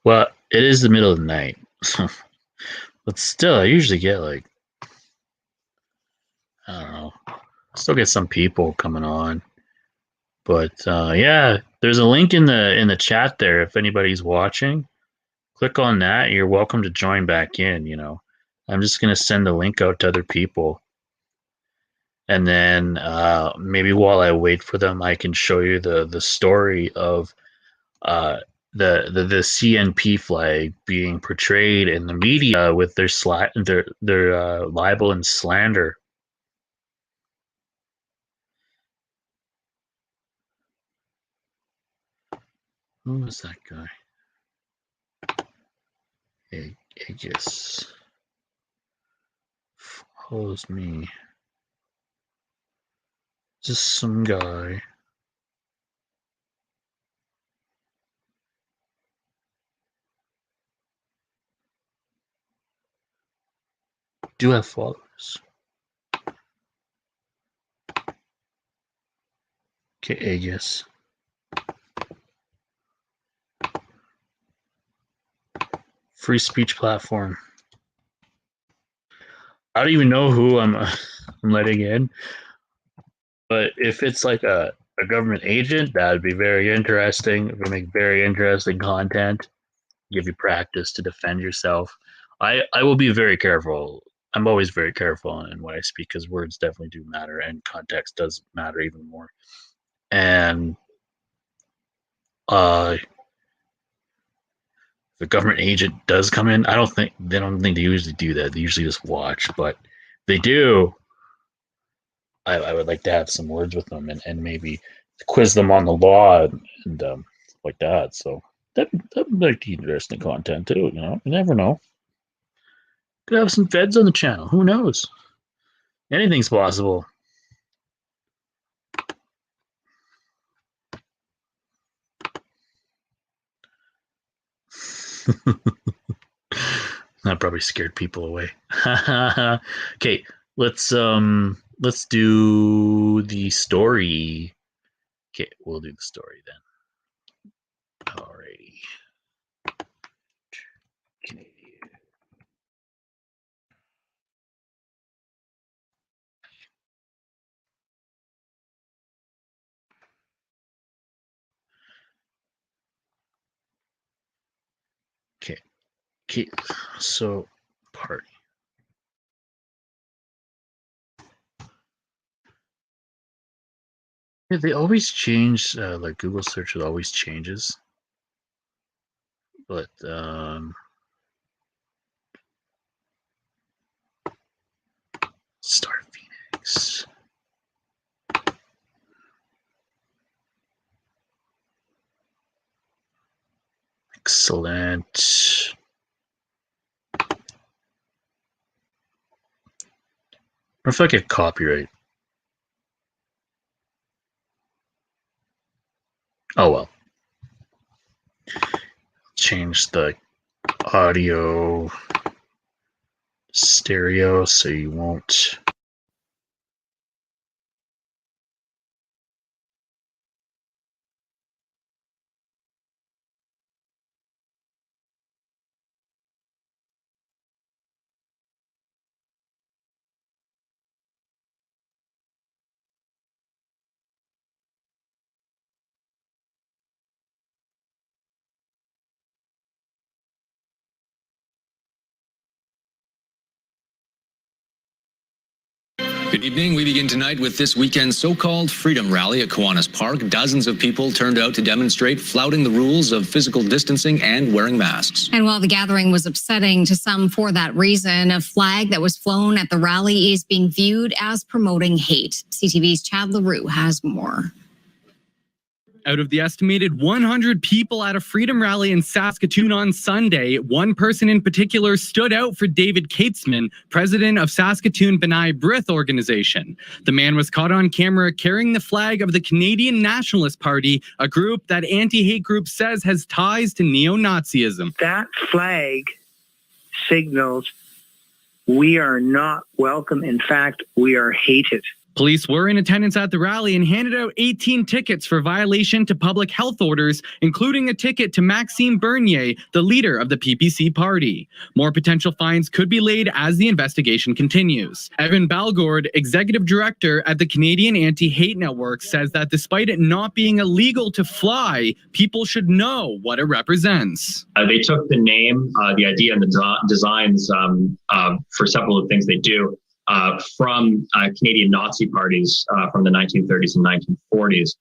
Well, it is the middle of the night, but still, I usually get like, I don't know, I still get some people coming on. But yeah, there's a link in the chat there. If anybody's watching, click on that. You're welcome to join back in. You know, I'm just gonna send the link out to other people, and then maybe while I wait for them, I can show you the story of the CNP flag being portrayed in the media with their libel and slander. Who was that guy? Aegis follows me. Just some guy. Do have followers. Okay, Aegis. Free speech platform. I don't even know who I'm letting in, but if it's like a government agent, that would be very interesting. It would make very interesting content, give you practice to defend yourself. I will be very careful. I'm always very careful in what I speak because words definitely do matter and context does matter even more. And if a government agent does come in, I don't think they usually do that. They usually just watch, but they do. I would like to have some words with them and maybe quiz them on the law and like that. So that might be interesting content too. You know, you never know. Could have some feds on the channel. Who knows? Anything's possible. That probably scared people away. Okay, let's do the story. Okay, we'll do the story then. Alrighty. Canadian. Okay, so party. Yeah, they always change. Like Google search, it always changes. But Star Phoenix. Excellent. What if I get copyright? Oh well. Change the audio stereo so you won't. Good evening. We begin tonight with this weekend's so-called Freedom Rally at Kiwanis Park. Dozens of people turned out to demonstrate, flouting the rules of physical distancing and wearing masks. And while the gathering was upsetting to some for that reason, a flag that was flown at the rally is being viewed as promoting hate. CTV's Chad LaRue has more. Out of the estimated 100 people at a freedom rally in Saskatoon on Sunday, one person in particular stood out for David Katesman, president of Saskatoon B'nai B'rith organization. The man was caught on camera carrying the flag of the Canadian Nationalist Party, a group that anti-hate group says has ties to neo-Nazism. That flag signals we are not welcome. In fact, we are hated. Police were in attendance at the rally and handed out 18 tickets for violation to public health orders, including a ticket to Maxime Bernier, the leader of the PPC party. More potential fines could be laid as the investigation continues. Evan Balgord, executive director at the Canadian Anti-Hate Network, says that despite it not being illegal to fly, people should know what it represents. They took the name, the idea, and the designs for several of the things they do from Canadian Nazi parties from the 1930s and 1940s.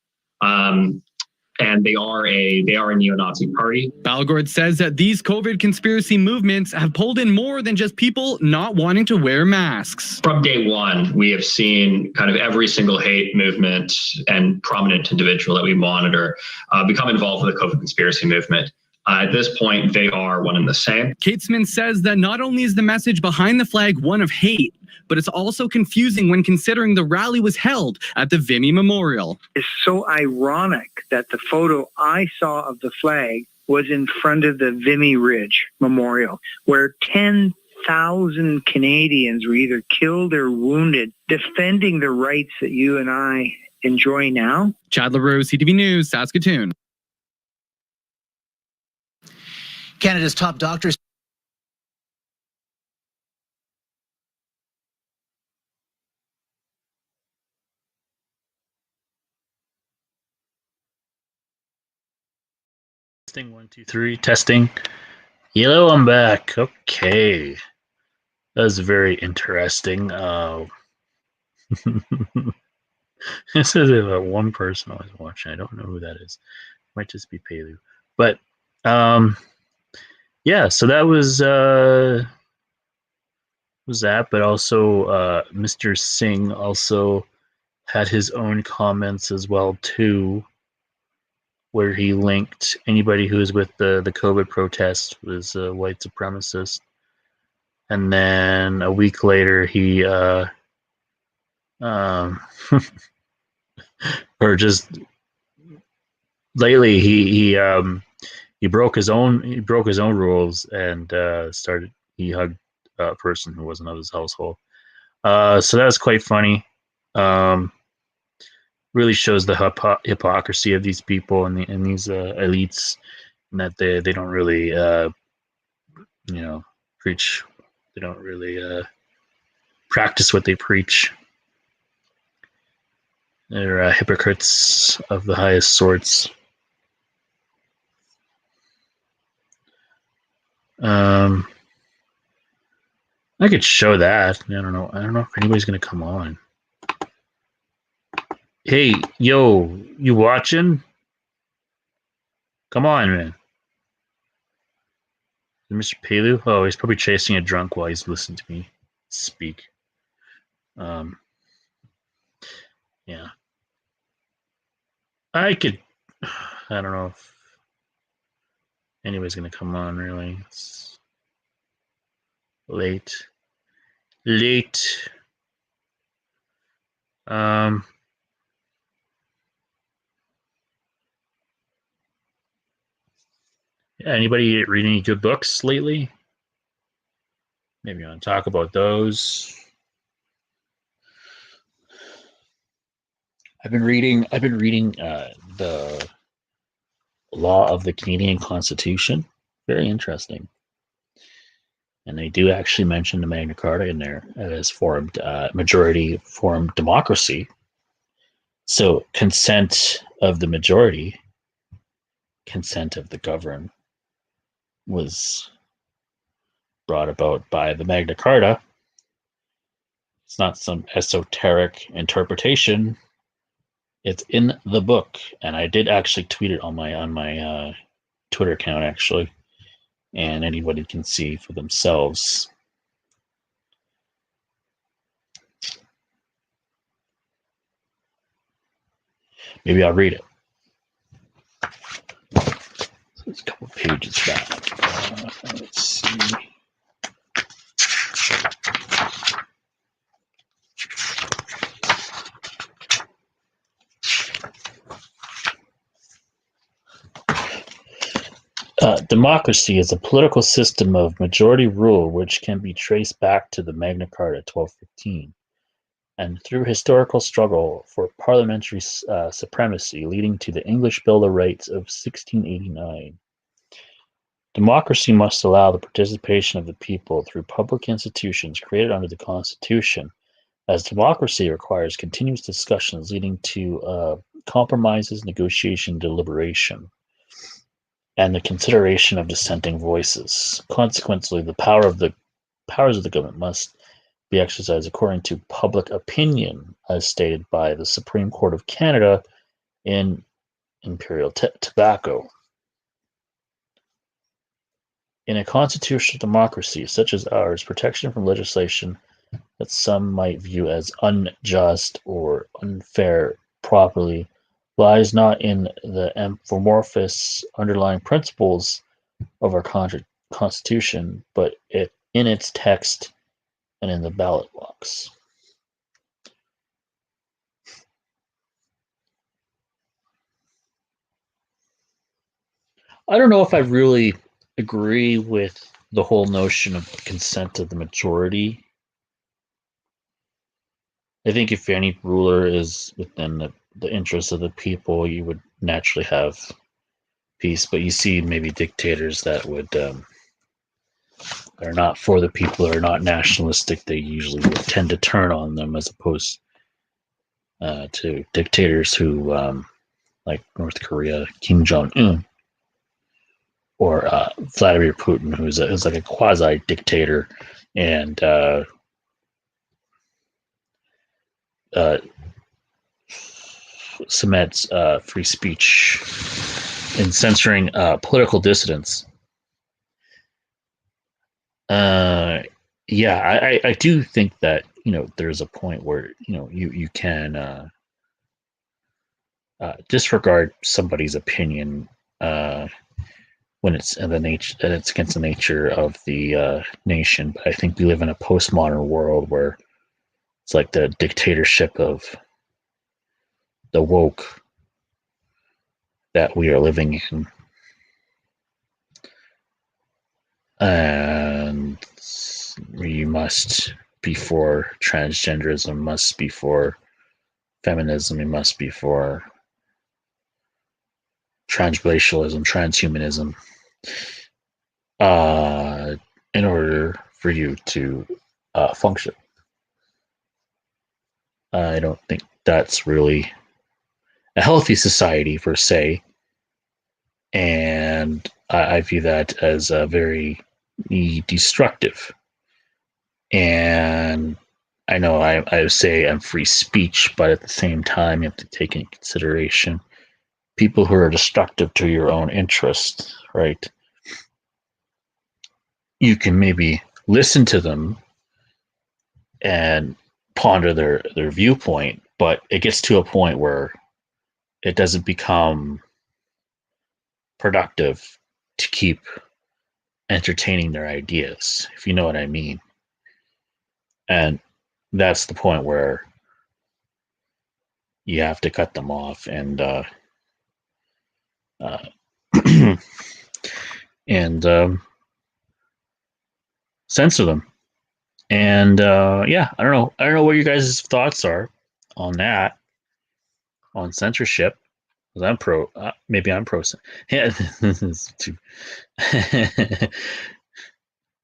and they are a neo-Nazi party. Balgord says that these COVID conspiracy movements have pulled in more than just people not wanting to wear masks. From day one, we have seen kind of every single hate movement and prominent individual that we monitor become involved with the COVID conspiracy movement. At this point, they are one and the same. Katesman says that not only is the message behind the flag one of hate, but it's also confusing when considering the rally was held at the Vimy Memorial. It's so ironic that the photo I saw of the flag was in front of the Vimy Ridge Memorial, where 10,000 Canadians were either killed or wounded defending the rights that you and I enjoy now. Chad LaRue, CTV News, Saskatoon. Canada's top doctors. Testing 1, 2, 3. Testing. Hello, I'm back. Okay, that was very interesting. This is about one person I was watching. I don't know who that is. Might just be Pelu, but yeah. So that was that. But also, Mr. Singh also had his own comments as well too, where he linked anybody who was with the COVID protest was a white supremacist. And then a week later, he or just lately he broke his own rules and he hugged a person who wasn't of his household. So that was quite funny. Really shows the hypocrisy of these people and these elites, and that they don't really preach. They don't really practice what they preach. They're hypocrites of the highest sorts. I could show that. I don't know if anybody's gonna come on. Hey, yo, you watching? Come on, man. Mr. Pelu? Oh, he's probably chasing a drunk while he's listening to me speak. Yeah. I don't know if anybody's going to come on, really. It's late. Yeah, anybody read any good books lately? Maybe you want to talk about those. I've been reading the Law of the Canadian Constitution. Very interesting. And they do actually mention the Magna Carta in there as formed majority formed democracy. So consent of the majority, consent of the governed, was brought about by the Magna Carta. It's not some esoteric interpretation. It's in the book, and I did actually tweet it on my Twitter account, actually, and anybody can see for themselves. Maybe I'll read it. So it's a couple pages back. Let's see. Democracy is a political system of majority rule which can be traced back to the Magna Carta 1215 and through historical struggle for parliamentary supremacy leading to the English Bill of Rights of 1689. Democracy must allow the participation of the people through public institutions created under the Constitution, as democracy requires continuous discussions leading to compromises, negotiation, deliberation, and the consideration of dissenting voices. Consequently, the powers of the government must be exercised according to public opinion, as stated by the Supreme Court of Canada in imperial tobacco. In a constitutional democracy such as ours, protection from legislation that some might view as unjust or unfair properly lies not in the amorphous underlying principles of our Constitution, but in its text and in the ballot box. I don't know if I really agree with the whole notion of consent of the majority. I think if any ruler is within the interests of the people, you would naturally have peace. But you see maybe dictators that would are not for the people, or not nationalistic. They usually would tend to turn on them, as opposed to dictators who, like North Korea, Kim Jong-un, or Vladimir Putin, who's like a quasi-dictator and cements free speech and censoring political dissidents. I do think that there's a point where you can disregard somebody's opinion when it's against the nature of the nation. But I think we live in a postmodern world where it's like the dictatorship of the woke that we are living in. And you must be for transgenderism, must be for feminism, it must be for transracialism, transhumanism, in order for you to function. I don't think that's really a healthy society per se, and I view that as very destructive. And I know I say I'm free speech, but at the same time, you have to take into consideration people who are destructive to your own interests, right? You can maybe listen to them and ponder their viewpoint, but it gets to a point where it doesn't become productive to keep entertaining their ideas, if you know what I mean. And that's the point where you have to cut them off and censor them. And I don't know what you guys' thoughts are on that, on censorship. Because I'm pro. Maybe I'm pro. Yeah, this is too.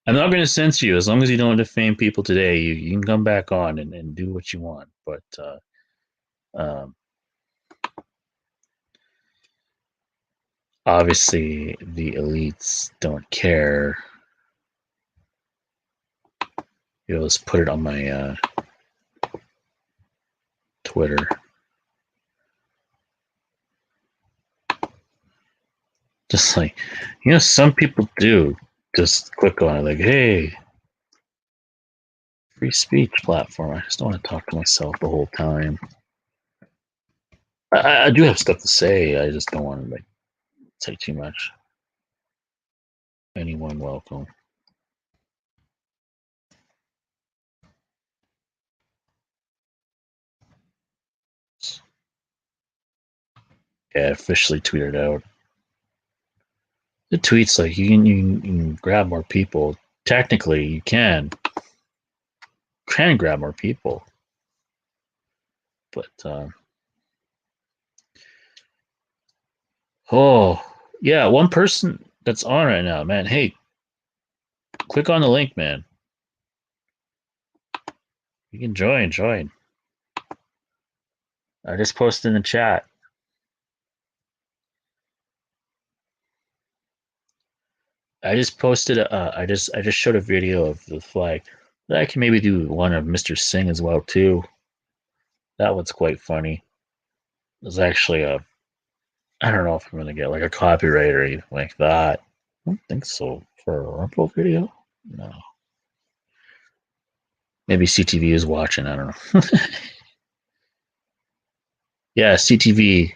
I'm not going to censor you as long as you don't defame people today. You can come back on and do what you want, but obviously the elites don't care. You'll just put it on my Twitter. Just like, some people do just click on it like, hey, free speech platform. I just don't want to talk to myself the whole time. I do have stuff to say. I just don't want to say too much. Anyone welcome. Yeah, officially tweeted out. The tweet's like, you can grab more people. Technically, you can grab more people. But, one person that's on right now, man. Hey, click on the link, man. You can join. I just posted in the chat. I just posted. I just showed a video of the flag. I can maybe do one of Mr. Singh as well too. That one's quite funny. There's actually I don't know if I'm gonna get like a copyright or anything like that. I don't think so for a Rumble video. No. Maybe CTV is watching. I don't know. Yeah, CTV.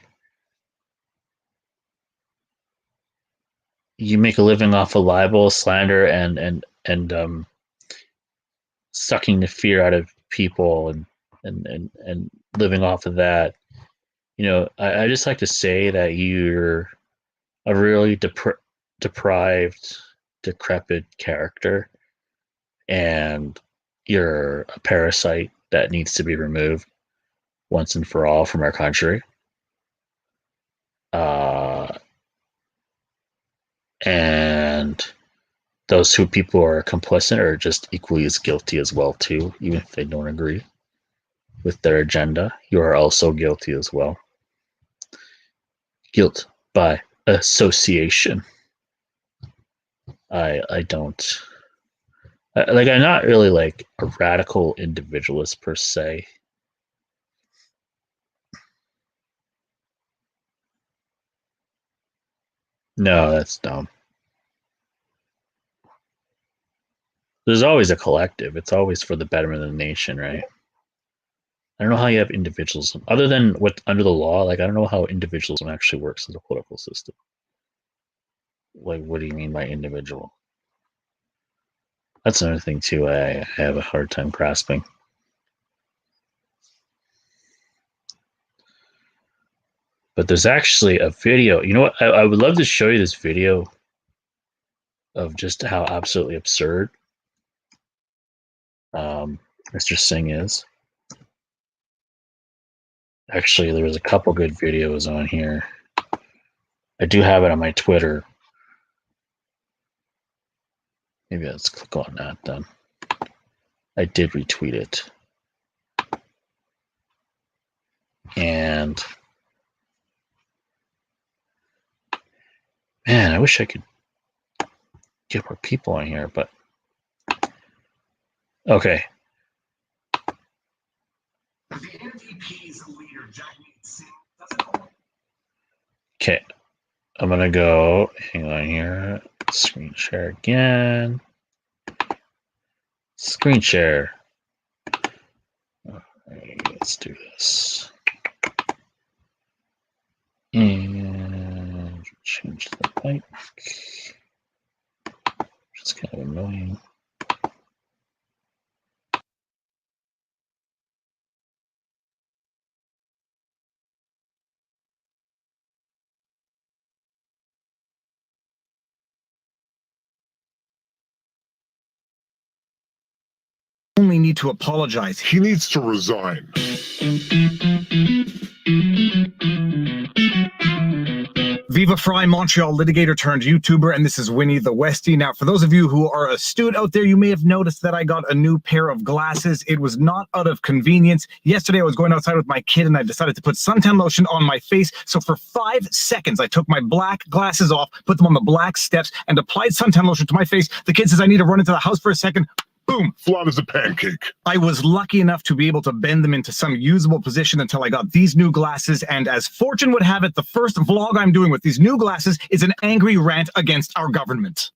You make a living off of libel, slander, and sucking the fear out of people and living off of that. You know, I just like to say that you're a really deprived, decrepit character, and you're a parasite that needs to be removed once and for all from our country. And those two people are complicit are just equally as guilty as well too, even if they don't agree with their agenda. You are also guilty as well. Guilt by association. I don't like. I'm not really like a radical individualist per se. No, that's dumb. There's always a collective. It's always for the betterment of the nation, right? I don't know how you have individualism other than what under the law. Like, I don't know how individualism actually works in the political system. Like, what do you mean by individual? That's another thing too. I have a hard time grasping. But there's actually a video. You know what? I would love to show you this video of just how absolutely absurd Mr. Singh is. Actually, there was a couple good videos on here. I do have it on my Twitter. Maybe let's click on that then. I did retweet it. And man, I wish I could get more people on here, but okay. Okay, I'm gonna go. Hang on here. Screen share again. Screen share. All right, let's do this. And change the mic. Which is kind of annoying. Only need to apologize. He needs to resign. Viva Fry, Montreal litigator turned YouTuber, and this is Winnie the Westie. Now, for those of you who are astute out there, you may have noticed that I got a new pair of glasses. It was not out of convenience. Yesterday, I was going outside with my kid, and I decided to put suntan lotion on my face. So for 5 seconds, I took my black glasses off, put them on the black steps, and applied suntan lotion to my face. The kid says I need to run into the house for a second. Boom. Flat as a pancake. I was lucky enough to be able to bend them into some usable position until I got these new glasses. And as fortune would have it, the first vlog I'm doing with these new glasses is an angry rant against our government.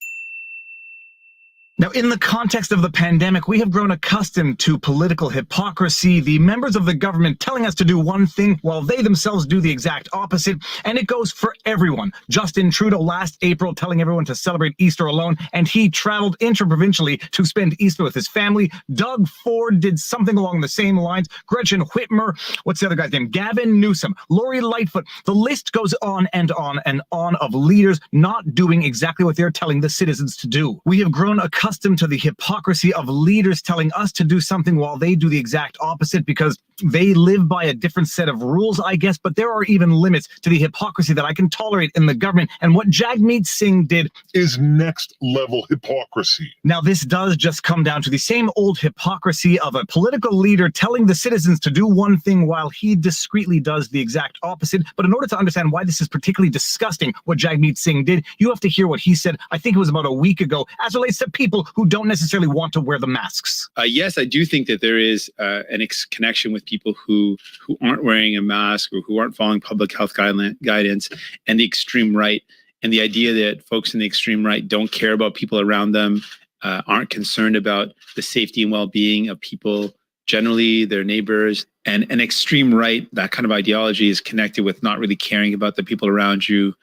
Now, in the context of the pandemic, we have grown accustomed to political hypocrisy, the members of the government telling us to do one thing while they themselves do the exact opposite, and it goes for everyone. Justin Trudeau last April telling everyone to celebrate Easter alone, and he traveled intra-provincially to spend Easter with his family. Doug Ford did something along the same lines. Gretchen Whitmer, what's the other guy's name? Gavin Newsom, Lori Lightfoot. The list goes on and on and on of leaders not doing exactly what they're telling the citizens to do. We have grown accustomed to the hypocrisy of leaders telling us to do something while they do the exact opposite because they live by a different set of rules, I guess, but there are even limits to the hypocrisy that I can tolerate in the government, and what Jagmeet Singh did is next level hypocrisy. Now, this does just come down to the same old hypocrisy of a political leader telling the citizens to do one thing while he discreetly does the exact opposite. But in order to understand why this is particularly disgusting, what Jagmeet Singh did, you have to hear what he said, I think it was about a week ago, as relates to people who don't necessarily want to wear the masks. Yes, I do think that there is an connection with of people who aren't wearing a mask or who aren't following public health guidance, and the extreme right, and the idea that folks in the extreme right don't care about people around them, aren't concerned about the safety and well-being of people generally, their neighbors. And an extreme right, that kind of ideology is connected with not really caring about the people around you.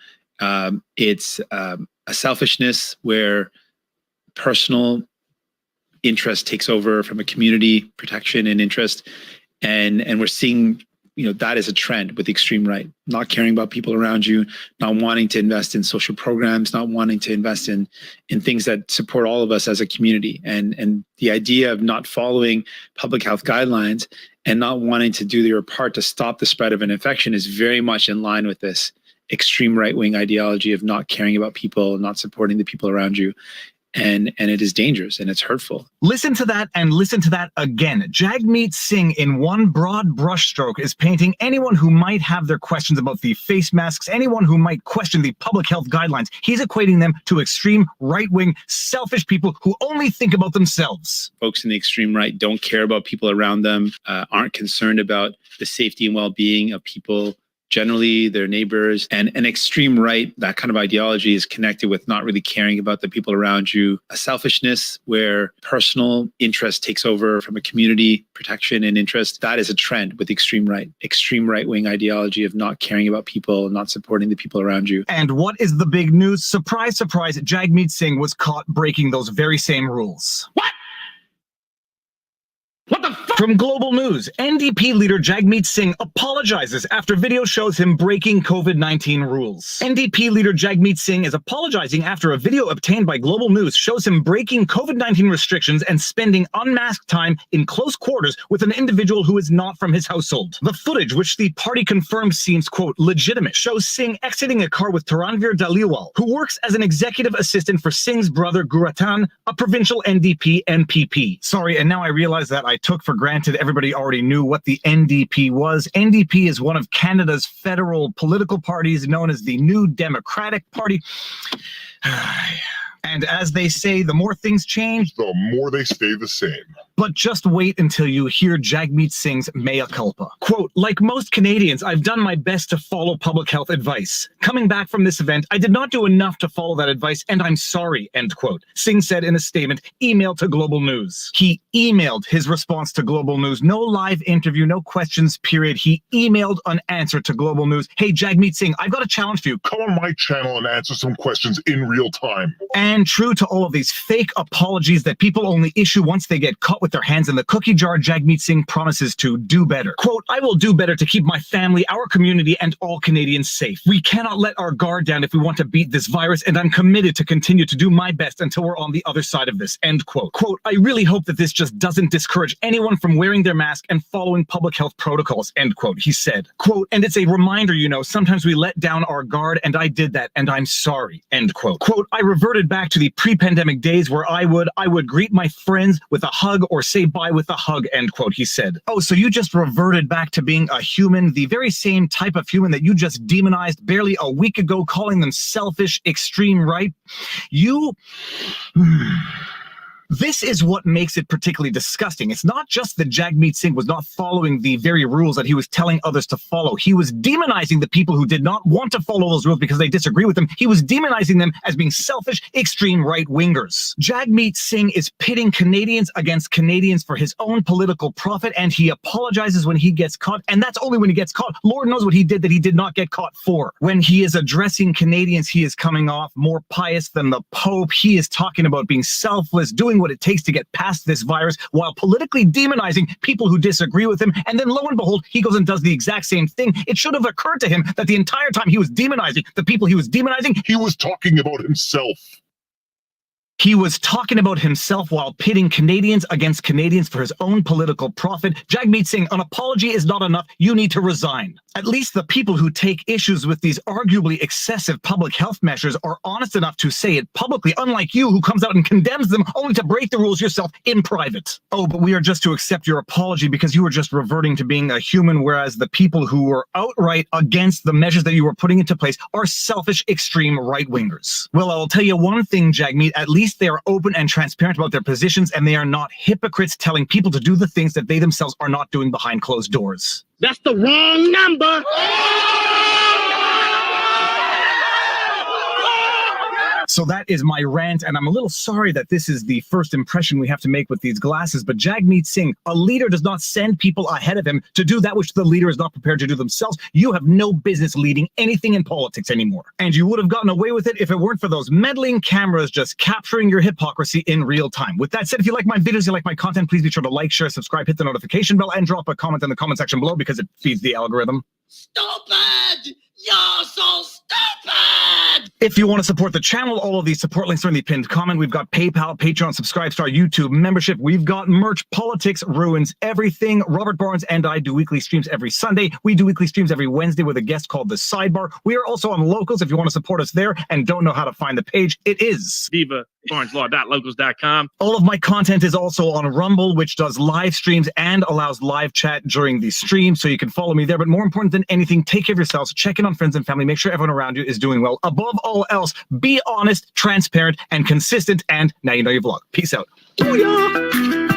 It's a selfishness where personal interest takes over from a community protection and interest. And we're seeing, that is a trend with the extreme right, not caring about people around you, not wanting to invest in social programs, not wanting to invest in things that support all of us as a community. And the idea of not following public health guidelines and not wanting to do your part to stop the spread of an infection is very much in line with this extreme right-wing ideology of not caring about people, not supporting the people around you. And it is dangerous and it's hurtful. Listen to that and listen to that again. Jagmeet Singh, in one broad brushstroke, is painting anyone who might have their questions about the face masks, anyone who might question the public health guidelines. He's equating them to extreme right-wing, selfish people who only think about themselves. Folks in the extreme right don't care about people around them, aren't concerned about the safety and well-being of people generally, their neighbors. And an extreme right, that kind of ideology is connected with not really caring about the people around you. A selfishness where personal interest takes over from a community protection and interest. That is a trend with extreme right-wing ideology of not caring about people, not supporting the people around you. And what is the big news? Surprise, surprise, Jagmeet Singh was caught breaking those very same rules. What? What the fuck? From Global News, NDP leader Jagmeet Singh apologizes after video shows him breaking COVID-19 rules. NDP leader Jagmeet Singh is apologizing after a video obtained by Global News shows him breaking COVID-19 restrictions and spending unmasked time in close quarters with an individual who is not from his household. The footage, which the party confirmed seems, quote, legitimate, shows Singh exiting a car with Taranveer Dhaliwal, who works as an executive assistant for Singh's brother Guratan, a provincial NDP MPP. Sorry, and now I realize that I took for granted everybody already knew what the NDP was. NDP is one of Canada's federal political parties known as the New Democratic Party. And as they say, the more things change, the more they stay the same. But just wait until you hear Jagmeet Singh's mea culpa. Quote, like most Canadians, I've done my best to follow public health advice. Coming back from this event, I did not do enough to follow that advice, and I'm sorry, end quote. Singh said in a statement emailed to Global News. He emailed his response to Global News. No live interview, no questions, period. He emailed an answer to Global News. Hey, Jagmeet Singh, I've got a challenge for you. Come on my channel and answer some questions in real time. And true to all of these fake apologies that people only issue once they get caught with their hands in the cookie jar, Jagmeet Singh promises to do better. Quote, I will do better to keep my family, our community, and all Canadians safe. We cannot let our guard down if we want to beat this virus, and I'm committed to continue to do my best until we're on the other side of this, end quote. Quote, I really hope that this just doesn't discourage anyone from wearing their mask and following public health protocols, end quote, he said. Quote, and it's a reminder, sometimes we let down our guard, and I did that, and I'm sorry, end quote. Quote, I reverted back to the pre-pandemic days where I would greet my friends with a hug or say bye with a hug, end quote, he said. Oh, so you just reverted back to being a human, the very same type of human that you just demonized barely a week ago, calling them selfish, extreme right? You... This is what makes it particularly disgusting. It's not just that Jagmeet Singh was not following the very rules that he was telling others to follow. He was demonizing the people who did not want to follow those rules because they disagree with them. He was demonizing them as being selfish, extreme right-wingers. Jagmeet Singh is pitting Canadians against Canadians for his own political profit, and he apologizes when he gets caught, and that's only when he gets caught. Lord knows what he did that he did not get caught for. When he is addressing Canadians, he is coming off more pious than the Pope. He is talking about being selfless, doing what it takes to get past this virus while politically demonizing people who disagree with him. And then lo and behold, he goes and does the exact same thing. It should have occurred to him that the entire time he was demonizing the people he was demonizing, he was talking about himself. He was talking about himself while pitting Canadians against Canadians for his own political profit. Jagmeet Singh, an apology is not enough. You need to resign. At least the people who take issues with these arguably excessive public health measures are honest enough to say it publicly, unlike you who comes out and condemns them only to break the rules yourself in private. Oh, but we are just to accept your apology because you were just reverting to being a human, whereas the people who were outright against the measures that you were putting into place are selfish, extreme right-wingers. Well, I'll tell you one thing, Jagmeet, at least least they are open and transparent about their positions, and they are not hypocrites telling people to do the things that they themselves are not doing behind closed doors. That's the wrong number. So that is my rant, and I'm a little sorry that this is the first impression we have to make with these glasses, but Jagmeet Singh, a leader does not send people ahead of him to do that which the leader is not prepared to do themselves. You have no business leading anything in politics anymore. And you would have gotten away with it if it weren't for those meddling cameras just capturing your hypocrisy in real time. With that said, if you like my videos, you like my content, please be sure to like, share, subscribe, hit the notification bell, and drop a comment in the comment section below because it feeds the algorithm. Stupid! You're so stupid! If you want to support the channel, all of these support links are in the pinned comment. We've got PayPal, Patreon, subscribe to our YouTube membership. We've got merch. Politics ruins everything. Robert Barnes and I do weekly streams every Sunday. We do weekly streams every Wednesday with a guest called The Sidebar. We are also on Locals if you want to support us there and don't know how to find the page. It is DivaBarnesLaw.locals.com. All of my content is also on Rumble, which does live streams and allows live chat during the stream, so you can follow me there. But more important than anything, take care of yourselves, check in on friends and family, make sure everyone around you is doing well. Above all else, be honest, transparent, and consistent, and now you know your vlog. Peace out. Booyah!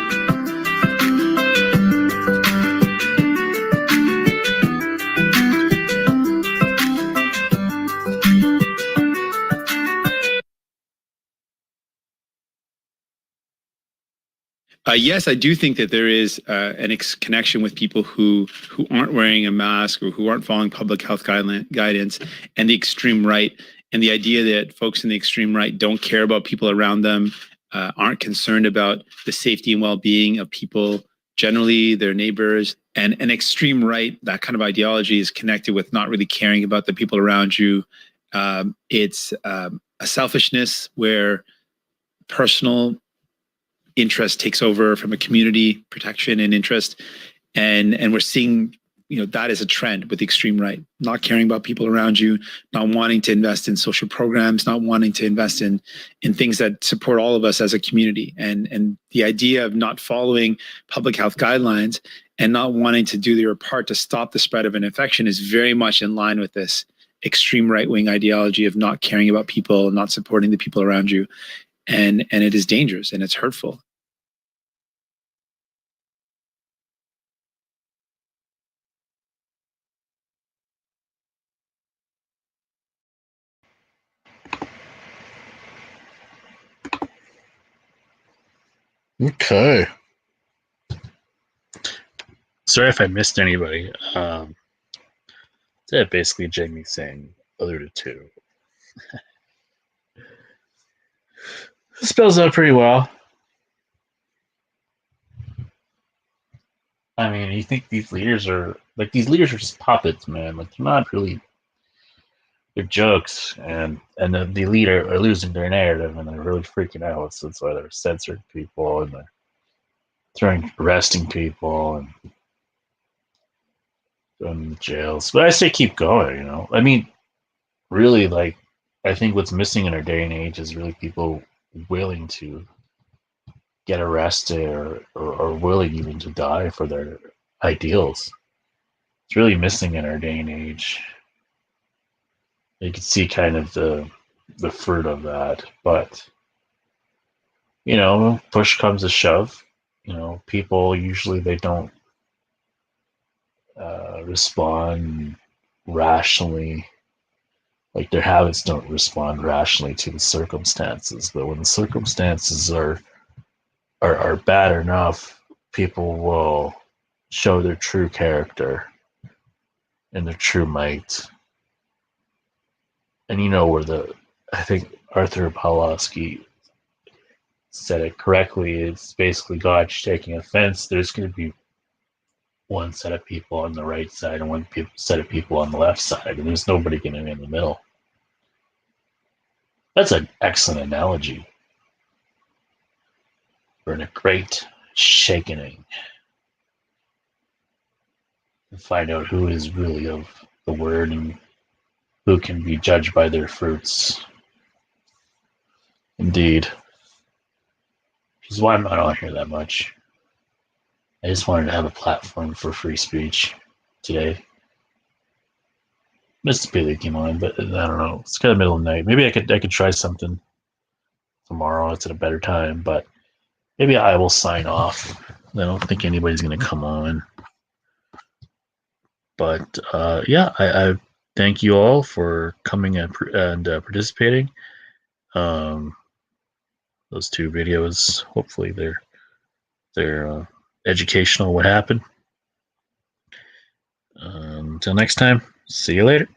Yes, I do think that there is an connection with people who aren't wearing a mask or who aren't following public health guidance and the extreme right, and the idea that folks in the extreme right don't care about people around them, aren't concerned about the safety and well-being of people generally, their neighbors. And an extreme right, that kind of ideology is connected with not really caring about the people around you. It's a selfishness where personal interest takes over from a community protection and interest, and we're seeing that is a trend with the extreme right, not caring about people around you, not wanting to invest in social programs, not wanting to invest in things that support all of us as a community, and the idea of not following public health guidelines and not wanting to do their part to stop the spread of an infection is very much in line with this extreme right-wing ideology of not caring about people, not supporting the people around you. And it is dangerous and it's hurtful. Okay. Sorry if I missed anybody. That basically Jamie saying alluded to. Spells out pretty well. I mean, you think these leaders are just puppets, man. Like, they're not really. They're jokes, and the elite are losing their narrative, and they're really freaking out. So that's why they're censoring people and they're arresting people and going to jails. But I say keep going. I mean, really, like, I think what's missing in our day and age is really people willing to get arrested or willing even to die for their ideals. It's really missing in our day and age. You can see kind of the fruit of that, but push comes to shove. People usually they don't respond rationally. Like, their habits don't respond rationally to the circumstances, but when the circumstances are bad enough, people will show their true character and their true might. And I think Arthur Pawlowski said it correctly. It's basically God taking offense. There's going to be one set of people on the right side and one set of people on the left side, and there's nobody going to be in the middle. That's an excellent analogy for a great shakening. And find out who is really of the word and who can be judged by their fruits. Indeed. Which is why I'm not on here that much. I just wanted to have a platform for free speech today. Mississippi came on, but I don't know. It's kind of middle of the night. Maybe I could try something tomorrow. It's at a better time, but maybe I will sign off. I don't think anybody's going to come on. But yeah, I thank you all for coming and participating. Those 2 videos, hopefully they're educational. What happened? Until next time, see you later.